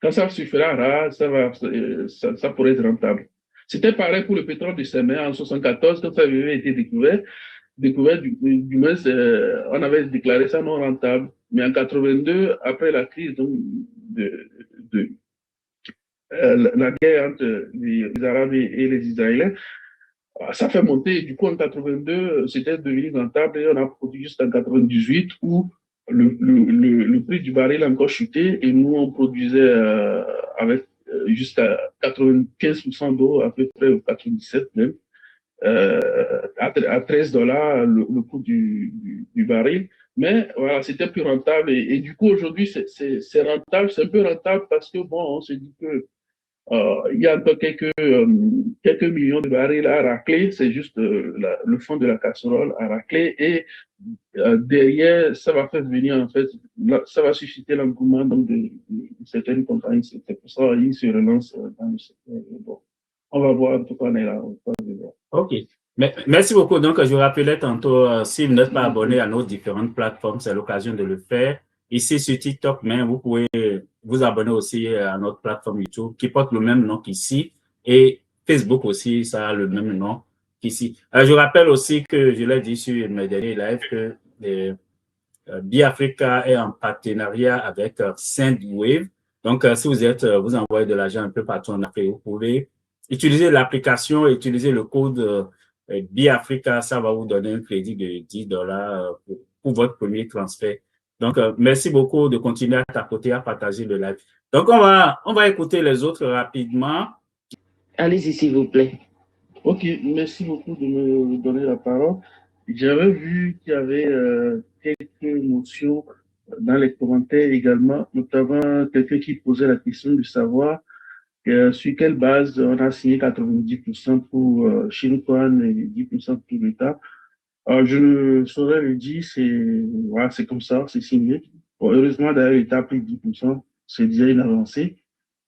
Quand ça se fera rare, ça pourrait être rentable. C'était pareil pour le pétrole de Sémé en 74, quand ça avait été découvert du moins, on avait déclaré ça non rentable. Mais en 82, après la crise donc, de la guerre entre les Arabes et les Israéliens, ça fait monter. Du coup, en 82, c'était devenu rentable et on a produit jusqu'en 98 où le prix du baril a encore chuté et nous, on produisait avec jusqu'à 95% d'eau, à peu près, ou 97 même, à 13 dollars le coût du baril. Mais voilà, c'était plus rentable. Et du coup, aujourd'hui, c'est rentable. C'est un peu rentable parce que, bon, on se dit que il y a encore quelques millions de barils à racler, c'est juste le fond de la casserole à racler et derrière, ça va faire venir en fait, ça va susciter l'engouement de certaines compagnies. C'est pour ça qu'ils se relancent dans le secteur. Bon, on va voir, en tout cas, on est là. OK. Merci beaucoup. Donc, je rappelais tantôt, si vous n'êtes pas abonné à nos différentes plateformes, c'est l'occasion de le faire. Ici sur TikTok, mais vous pouvez vous abonner aussi à notre plateforme YouTube qui porte le même nom qu'ici. Et Facebook aussi, ça a le même nom qu'ici. Je rappelle aussi que je l'ai dit sur mes derniers lives que BiAfrica est en partenariat avec Sendwave. Donc, si vous envoyez de l'argent un peu partout en Afrique, vous pouvez utiliser l'application, utiliser le code BiAfrica, ça va vous donner un crédit de 10 dollars pour votre premier transfert. Donc, merci beaucoup de continuer à tapoter, à partager le live. Donc, on va écouter les autres rapidement. Allez-y, s'il vous plaît. Ok, merci beaucoup de me donner la parole. J'avais vu qu'il y avait quelques notions dans les commentaires également, notamment quelqu'un qui posait la question de savoir sur quelle base on a signé 90% pour Shinquan et 10% pour l'État. Je ne saurais le dire, voilà, c'est comme ça, c'est signé. Bon, heureusement, d'ailleurs, l'État a pris 10%, c'est déjà une avancée.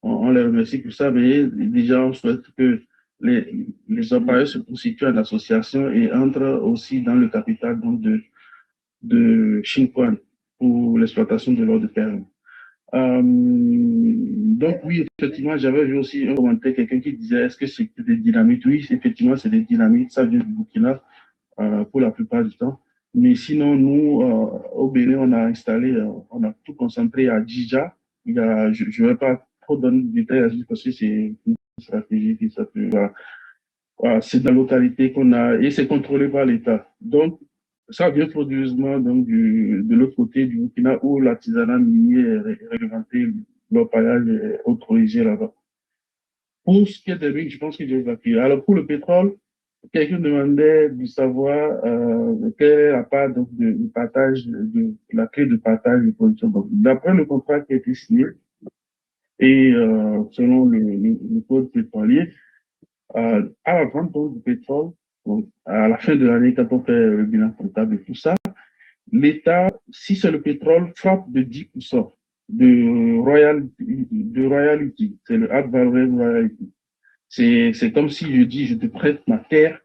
On les remercie pour ça, mais déjà, on souhaite que les employeurs se constituent en association et entrent aussi dans le capital donc, de Shinquan pour l'exploitation de l'or de perles. Donc oui, effectivement, j'avais vu aussi un commentaire, quelqu'un qui disait est-ce que c'est des dynamites? Oui, effectivement, c'est des dynamites, ça vient du Burkina pour la plupart du temps. Mais sinon, nous, au Bénin, on a installé, on a tout concentré à Djidja. Je ne vais pas trop donner de détails parce que c'est une stratégie qui s'appelle. Voilà, c'est dans la localité qu'on a, et c'est contrôlé par l'État. Donc, ça vient frauduleusement donc, de l'autre côté du Burkina où l'artisanat minier est réglementé, l'orpaillage est autorisé là-bas. Pour ce qui est des mines, je pense que j'ai évacué. Alors, pour le pétrole, quelqu'un demandait de savoir quelle est la part donc, de partage, de la clé de partage de production. D'après le contrat qui a été signé et selon le code pétrolier, à la vente donc, du pétrole, donc, à la fin de l'année, quand on fait le bilan comptable et tout ça, l'État, si c'est le pétrole, frappe de 10% de royalty. C'est le ad valorem royalty. C'est comme si je dis, je te prête ma terre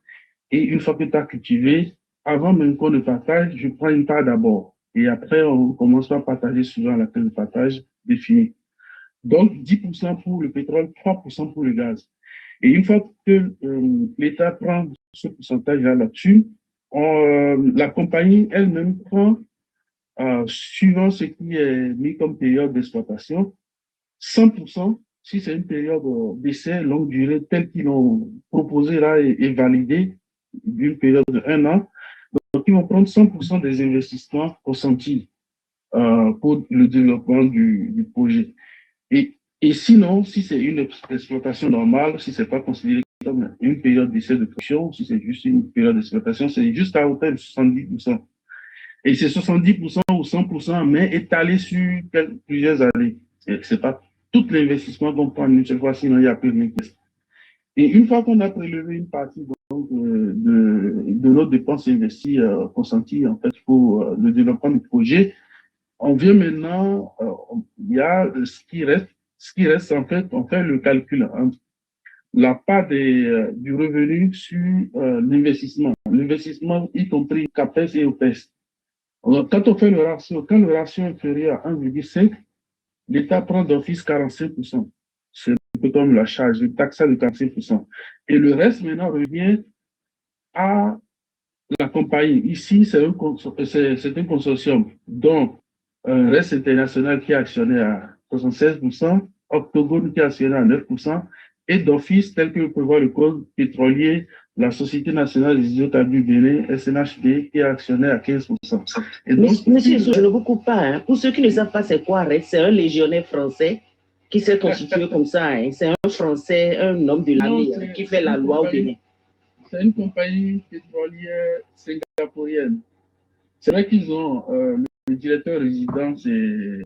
et une fois que tu as cultivé, avant même qu'on ne partage, je prends une part d'abord. Et après, on commence à partager souvent la clé de partage définie. Donc, 10% pour le pétrole, 3% pour le gaz. Et une fois que l'État prend ce pourcentage-là là-dessus, la compagnie elle-même prend, suivant ce qui est mis comme période d'exploitation, 100%, si c'est une période d'essai longue durée telle qu'ils l'ont proposé là et validée, d'une période d'1 an, donc ils vont prendre 100% des investissements consentis pour le développement du projet. Et sinon, si c'est une exploitation normale, si ce n'est pas considéré comme une période d'essai de production, si c'est juste une période d'exploitation, c'est juste à hauteur de 70%. Et c'est 70% ou 100%, mais étalé sur plusieurs années. Ce n'est pas tout l'investissement qu'on prend une seule fois, sinon il n'y a plus rien. Et une fois qu'on a prélevé une partie donc, de nos dépenses investies, consenties en fait, pour le développement du projet, on vient maintenant, il y a ce qui reste. Ce qui reste, en fait, on fait le calcul entre la part du revenu sur l'investissement. L'investissement, y compris CAPEX et OPEX. Alors, quand on fait le ratio, quand le ratio est inférieur à 1,5, l'État prend d'office 45%. C'est un peu comme la charge, le taxe de 45%. Et le reste, maintenant, revient à la compagnie. Ici, c'est un consortium dont Reste International qui est actionné à 76%, Octogone qui est actionné à 9%, et d'office, tel que le prévoit le code pétrolier, la Société nationale des hydrocarbures du Bénin, SNHB, qui est actionné à 15%. Et donc, Monsieur, je ne vous coupe pas. Hein. Pour ceux qui ne savent pas c'est quoi RES, c'est un légionnaire français qui s'est constitué comme ça. Hein. C'est un Français, un homme de l'armée qui fait la loi au Bénin. C'est une compagnie pétrolière singapourienne. C'est vrai qu'ils ont le directeur résident, c'est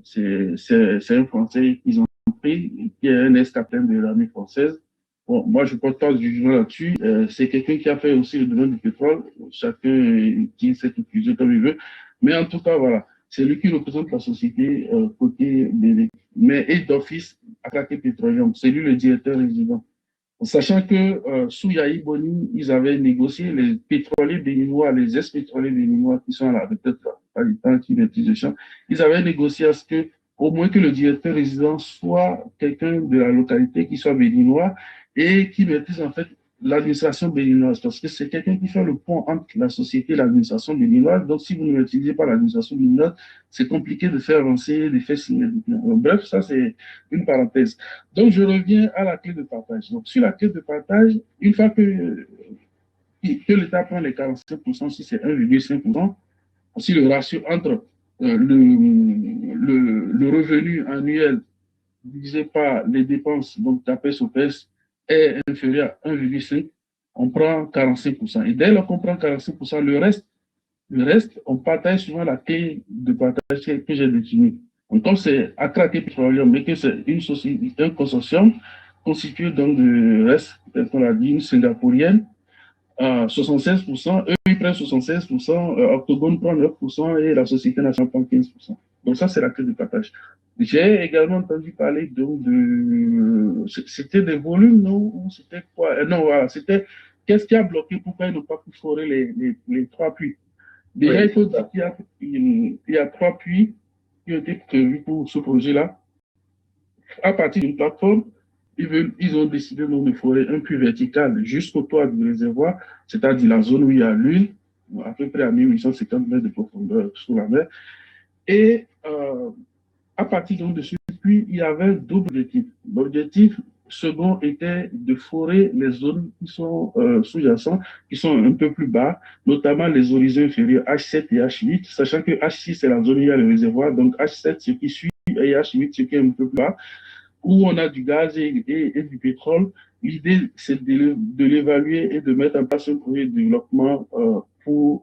un Français qu'ils ont pris, qui est un ex-capitaine de l'armée française. Bon, moi, je ne porte pas de jugement là-dessus. C'est quelqu'un qui a fait aussi le domaine du pétrole. Chacun qui s'est utilisé comme il veut. Mais en tout cas, voilà. C'est lui qui représente la société côté BV. Mais et d'office, Akaké Petroleum. C'est lui le directeur résident. Sachant que sous Yahi Boni, ils avaient négocié les pétroliers béninois, les ex-pétroliers béninois qui sont à la retraite, pas du temps qui maîtrisent le champ, ils avaient négocié à ce que, au moins que le directeur résident soit quelqu'un de la localité qui soit béninois et qui maîtrise en fait l'administration béninoise, parce que c'est quelqu'un qui fait le pont entre la société et l'administration béninoise. Donc, si vous ne maîtrisez pas l'administration béninoise, c'est compliqué de faire avancer, de faire signer. Bref, ça, c'est une parenthèse. Donc, je reviens à la clé de partage. Donc, sur la clé de partage, une fois que l'État prend les 45%, si c'est 1,5%, si le ratio entre le revenu annuel divisé par les dépenses, donc CAPEX, OPEX, est inférieur à 1,5, on prend 45%. Et dès lors qu'on prend 45%, le reste, on partage suivant la clé de partage que j'ai définie. Donc, comme c'est Akaké Petroleum, mais que c'est une société, un consortium constitué donc de reste, qu'on l'a dit, une singapourienne, 76%, eux, ils prennent 76%, Octogone prend 9% et la Société nationale prend 15%. Donc, ça, c'est la clé de partage. J'ai également entendu parler donc de. C'était des volumes, non? C'était quoi? Non, voilà, c'était qu'est-ce qui a bloqué, pourquoi ils n'ont pas pu forer les 3 puits. Déjà, oui. Il faut dire qu'il y a 3 puits qui ont été prévus pour ce projet-là. À partir d'une plateforme, ils ont décidé de forer un puits vertical jusqu'au toit du réservoir, c'est-à-dire la zone où il y a l'huile, à peu près à 1850 mètres de profondeur sous la mer. Et à partir donc de ce puits, il y avait un double objectif. L'objectif second était de forer les zones qui sont sous-jacentes, qui sont un peu plus bas, notamment les horizons inférieurs H7 et H8, sachant que H6 c'est la zone où il y a le réservoir, donc H7 ce qui suit et H8 ce qui est un peu plus bas, où on a du gaz et du pétrole. L'idée, c'est de l'évaluer et de mettre en place un projet de développement pour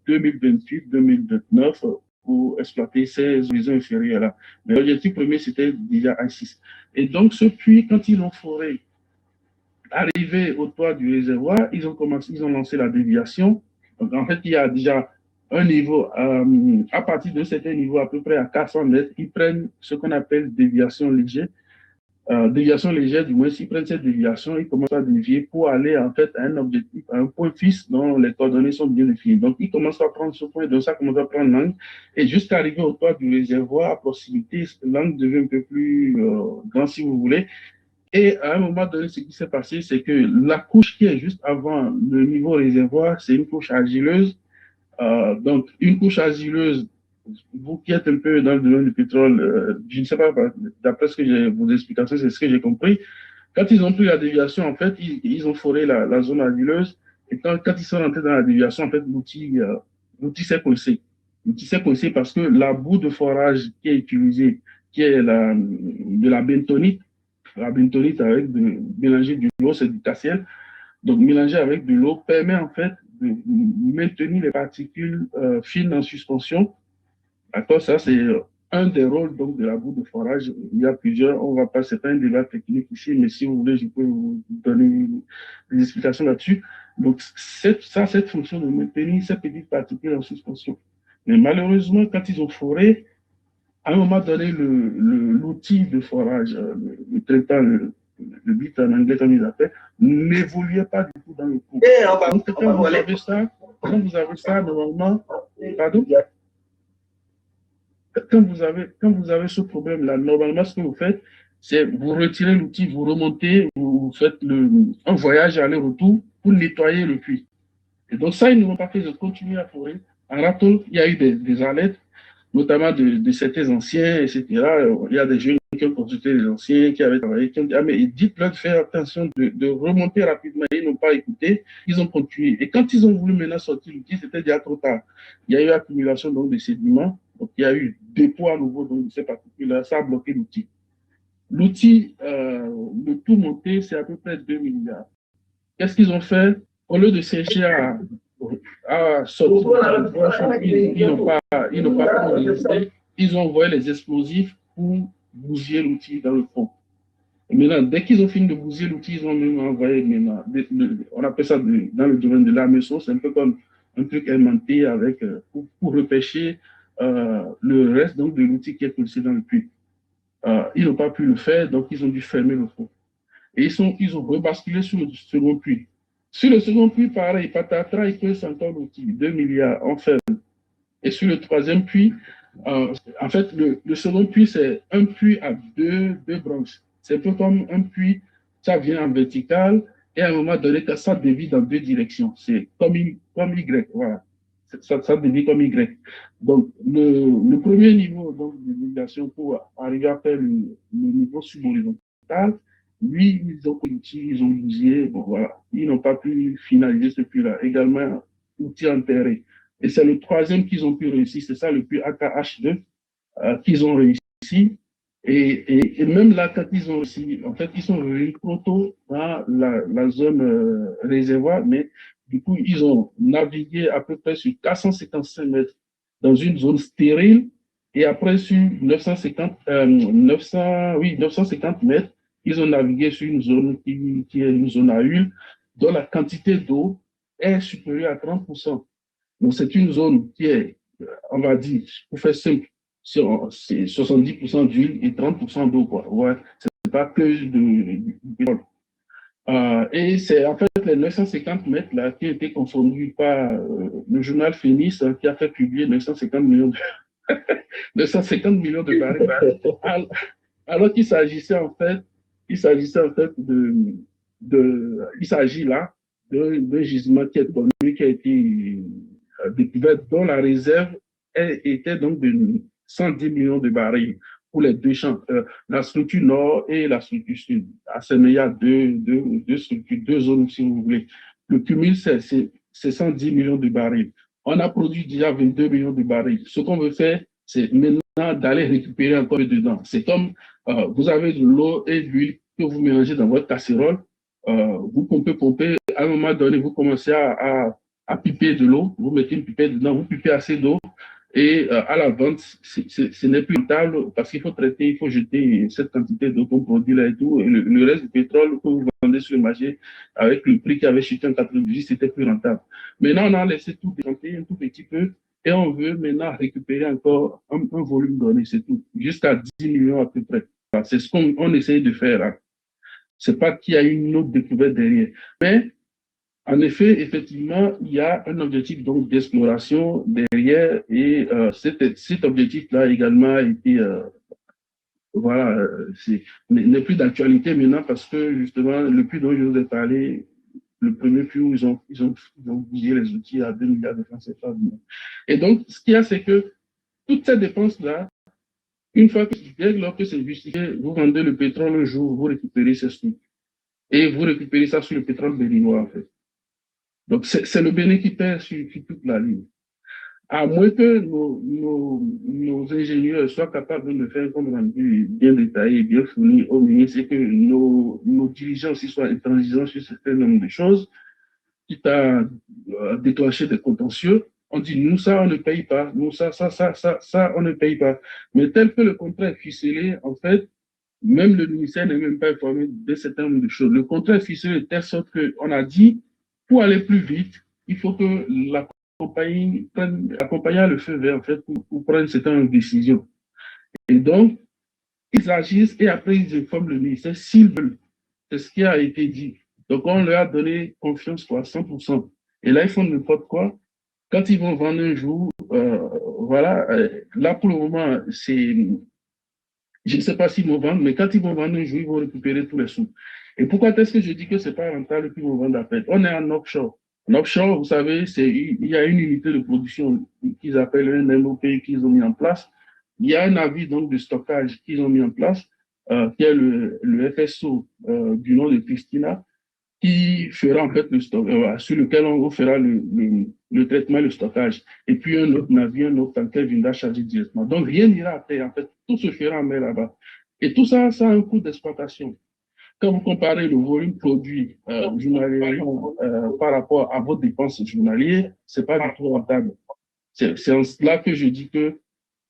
2028-2029 pour exploiter ces horizons inférieurs-là. Mais l'objectif premier, c'était déjà H6. Et donc, ce puits, quand ils l'ont foré, arrivé au toit du réservoir, ils ont lancé la déviation. Donc, en fait, il y a déjà un niveau, à partir de certain niveau, à peu près à 400 mètres, ils prennent ce qu'on appelle déviation légère. Déviation légère, du moins, s'ils prennent cette déviation, ils commencent à dévier pour aller en fait à un objectif, à un point fixe dont les coordonnées sont bien définies. Donc, ils commencent à prendre ce point, donc ça commence à prendre l'angle, et jusqu'à arriver au toit du réservoir à proximité, l'angle devient un peu plus grand si vous voulez. Et à un moment donné, ce qui s'est passé, c'est que la couche qui est juste avant le niveau réservoir, c'est une couche argileuse. Donc, une couche argileuse, vous qui êtes un peu dans le domaine du pétrole, je ne sais pas, d'après ce que j'ai, vos explications, c'est ce que j'ai compris. Quand ils ont pris la déviation, en fait, ils ont foré la zone argileuse. Et quand ils sont rentrés dans la déviation, en fait, l'outil s'est coincé. L'outil s'est coincé parce que la boue de forage qui est utilisée, qui est de la bentonite avec mélanger de l'eau, c'est du KCl. Donc, mélanger avec de l'eau permet en fait de maintenir les particules fines en suspension. D'accord, ça c'est un des rôles donc de la boue de forage. Il y a plusieurs, on va pas, c'est pas un débat technique ici, mais si vous voulez, je peux vous donner des explications là-dessus. Donc, cette fonction de maintenir ces petites particules en suspension. Mais malheureusement, quand ils ont foré, à un moment donné, l'outil de forage, le traitant, le bit en anglais comme ils appellent, n'évoluait pas du tout dans le cours. Donc, quand vous avez ça, normalement, pardon? Quand vous avez ce problème-là, normalement, ce que vous faites, c'est vous retirez l'outil, vous remontez, vous faites un voyage aller-retour pour nettoyer le puits. Et donc, ça, ils ne l'ont pas fait, ils ont continué à forer. En râteau, il y a eu des alertes, notamment de certains anciens, etc. Il y a des jeunes qui ont consulté les anciens, qui avaient travaillé, qui ont dit, ah, mais dites-leur de faire attention, de remonter rapidement. Ils n'ont pas écouté, ils ont continué. Et quand ils ont voulu maintenant sortir l'outil, c'était déjà trop tard. Il y a eu accumulation donc, de sédiments, donc il y a eu dépôt à nouveau donc, de ces particules-là, ça a bloqué l'outil. L'outil, le tout monté, c'est à peu près 2 milliards. Qu'est-ce qu'ils ont fait? Au lieu de chercher à sortir, ils n'ont pas résisté. Ils ont envoyé les explosifs pour bousiller l'outil dans le fond. Et maintenant, dès qu'ils ont fini de bousiller l'outil, ils ont même envoyé maintenant, on appelle ça dans le domaine de l'armeçon, c'est un peu comme un truc aimanté avec, pour repêcher le reste donc, de l'outil qui est coincé dans le puits. Ils n'ont pas pu le faire, donc ils ont dû fermer le fond. Et ils ont rebasculé sur le second puits. Sur le second puits, pareil, patatras, ils creusent encore l'outil, 2 milliards, en fait. Et sur le troisième puits, en fait, le second puits, c'est un puits à deux branches. C'est un peu comme un puits, ça vient en vertical, et à un moment donné, ça dévie dans deux directions. C'est comme Y, voilà. Ça dévie comme Y. Donc, le premier niveau de déviation pour arriver à faire le niveau subhorizontal, lui, ils ont outil, ils ont bousillé, bon voilà. Ils n'ont pas pu finaliser ce puits-là. Également, outil enterré. Et c'est le troisième qu'ils ont pu réussir, c'est ça le puits AKH2 qu'ils ont réussi. Et même là, quand ils ont réussi, en fait, ils sont revenus trop tôt dans la zone réservoir, mais du coup, ils ont navigué à peu près sur 455 mètres dans une zone stérile, et après sur 950 mètres, ils ont navigué sur une zone qui est une zone à huile, dont la quantité d'eau est supérieure à 30%. Donc, c'est une zone qui est, on va dire, pour faire simple, c'est 70% d'huile et 30% d'eau, quoi. Ouais, c'est pas que du pétrole. Et c'est en fait les 950 mètres là qui ont été confondus par le journal Phoenix qui a fait publier 950 millions de, 950 millions de barils. Alors qu'il s'agissait en fait il s'agit là d'un gisement qui est connu, qui a été découvert, dont la réserve était donc de 110 millions de barils pour les deux champs, la structure nord et la structure sud. À Sénégal, deux structures, deux zones, si vous voulez. Le cumul, c'est 110 millions de barils. On a produit déjà 22 millions de barils. Ce qu'on veut faire, c'est maintenant d'aller récupérer encore dedans. C'est comme vous avez de l'eau et de l'huile que vous mélangez dans votre casserole. Vous pompez. À un moment donné, vous commencez à piper de l'eau. Vous mettez une pipette dedans, vous pipez assez d'eau. Et à la vente, ce n'est plus rentable parce qu'il faut traiter, il faut jeter cette quantité d'eau qu'on produit là et tout. Et le reste du pétrole que vous vendez sur le marché avec le prix qui avait chuté en 98, c'était plus rentable. Maintenant, on a laissé tout décanter un tout petit peu et on veut maintenant récupérer encore un volume donné, c'est tout, jusqu'à 10 millions à peu près. C'est ce qu'on essaye de faire là. C'est pas qu'il y a une autre découverte derrière. Mais en effet, effectivement, il y a un objectif donc d'exploration derrière et cet objectif-là également a été voilà, n'est plus d'actualité maintenant parce que justement, le puits dont je vous ai parlé, le premier puits où ils ont bougé les outils à 2 milliards de francs CFA. Et donc, ce qu'il y a, c'est que toutes ces dépenses-là, une fois que, dès lors que c'est justifié, vous vendez le pétrole un jour, vous récupérez ces sous. Et vous récupérez ça sur le pétrole béninois, en fait. Donc, c'est le Bénin qui perd sur toute la ligne. À moins que nos ingénieurs soient capables de faire un compte rendu bien détaillé, bien fourni au ministre, et que nos dirigeants aussi soient intransigeants sur un certain nombre de choses, quitte à déclencher des contentieux. On dit, nous, ça, on ne paye pas. Nous, ça, on ne paye pas. Mais tel que le contrat est ficelé, en fait, même le ministère n'est même pas informé de certain nombre de choses. Le contrat est ficelé de telle sorte qu'on a dit, pour aller plus vite, il faut que la compagnie a le feu vert, en fait, pour prendre certaines décisions. Et donc, ils agissent et après, ils informent le ministère s'ils veulent. C'est ce qui a été dit. Donc, on leur a donné confiance à 100%. Et là, ils font n'importe quoi. Quand ils vont vendre un jour, voilà, là, pour le moment, c'est... Je ne sais pas s'ils vont vendre, mais quand ils vont vendre un jour, ils vont récupérer tous les sous. Et pourquoi est-ce que je dis que ce n'est pas rentable qu'ils vont vendre à perte? On est en offshore. En offshore, vous savez, il y a une unité de production qu'ils appellent un MOP qu'ils ont mis en place. Il y a un avis donc de stockage qu'ils ont mis en place, qui est le FSO du nom de Christina, qui fera en fait le stock, sur lequel on fera le traitement et le stockage. Et puis un autre navire, un autre tanker viendra charger directement. Donc rien n'ira à terre, en fait, tout se fera en mer là-bas. Et tout ça, ça a un coût d'exploitation. Quand vous comparez le volume produit journalier par rapport à vos dépenses journalières, c'est pas du tout rentable. C'est en cela que je dis que,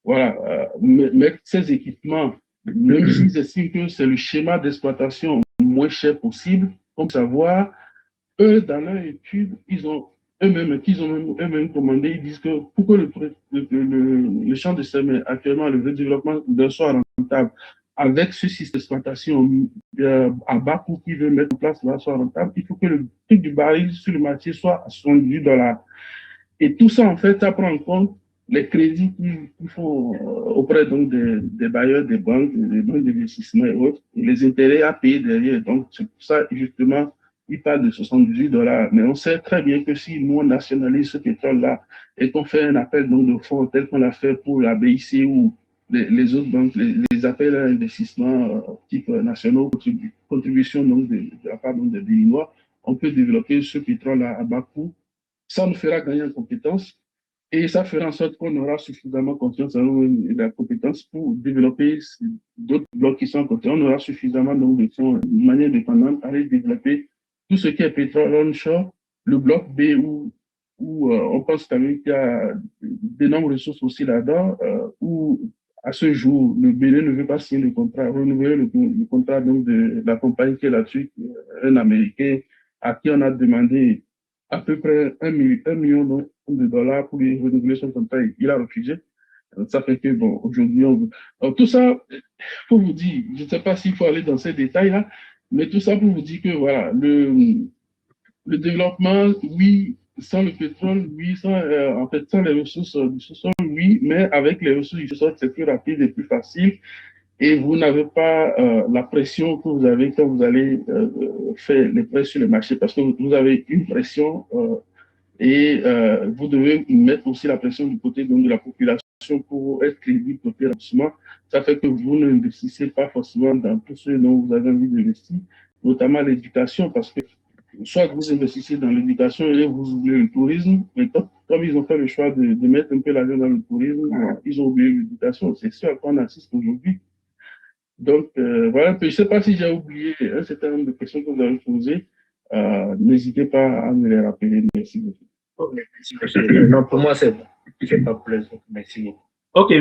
voilà, mettre ces équipements, même s'ils estiment que c'est le schéma d'exploitation moins cher possible, comme savoir, eux, dans leur étude, ils ont eux-mêmes commandé, ils disent que pour que le champ de semen, actuellement, le développement soit rentable, avec ce système d'exploitation à bas coût qu'ils veulent mettre en place, là, soit rentable, il faut que le prix du baril sur le marché soit à $78. Et tout ça, en fait, ça prend en compte les crédits qu'il faut auprès donc, des bailleurs, des banques d'investissement et autres, et les intérêts à payer derrière. Donc, c'est pour ça, justement, il parle de $78. Mais on sait très bien que si nous, on nationalise ce pétrole-là et qu'on fait un appel donc, de fonds tel qu'on l'a fait pour la BIC ou les autres banques, les appels à investissement type nationaux, contribution donc, de la part donc, des Béninois, on peut développer ce pétrole-là à bas coût. Ça nous fera gagner en compétences et ça fera en sorte qu'on aura suffisamment confiance en nous et la compétence pour développer d'autres blocs qui sont en côté. On aura suffisamment donc, de fonds de manière indépendante à aller développer tout ce qui est pétrole onshore, le bloc B où on pense quand même qu'il y a d'énormes ressources aussi là-dedans, où à ce jour, le Bénin ne veut pas signer le contrat, renouveler le contrat donc, de la compagnie qui est là-dessus, un Américain, à qui on a demandé à peu près $1 million de dollars pour lui renouveler son contrat. Il a refusé. Donc, ça fait que, bon, aujourd'hui, donc, tout ça, pour vous dire, je ne sais pas s'il faut aller dans ces détails-là, mais tout ça pour vous dire que, voilà, le développement, oui, sans le pétrole, oui, en fait, sans les ressources du sous-sol, oui, mais avec les ressources du sous-sol, c'est plus rapide et plus facile. Et vous n'avez pas la pression que vous avez quand vous allez faire les prêts sur le marché, parce que vous avez une pression et vous devez mettre aussi la pression du côté donc, de la population pour être crédible côté remboursement. Ça fait que vous n'investissez pas forcément dans tout ce dont vous avez envie d'investir, notamment l'éducation, parce que soit vous investissez dans l'éducation et vous oubliez le tourisme, mais comme ils ont fait le choix de mettre un peu l'argent dans le tourisme, ils ont oublié l'éducation. C'est ce à quoi on assiste aujourd'hui. Donc, voilà, je ne sais pas si j'ai oublié un certain nombre de questions que vous avez posées. N'hésitez pas à me les rappeler. Merci beaucoup. Okay, merci, monsieur. Non, pour moi, c'est pas plus. Merci. OK.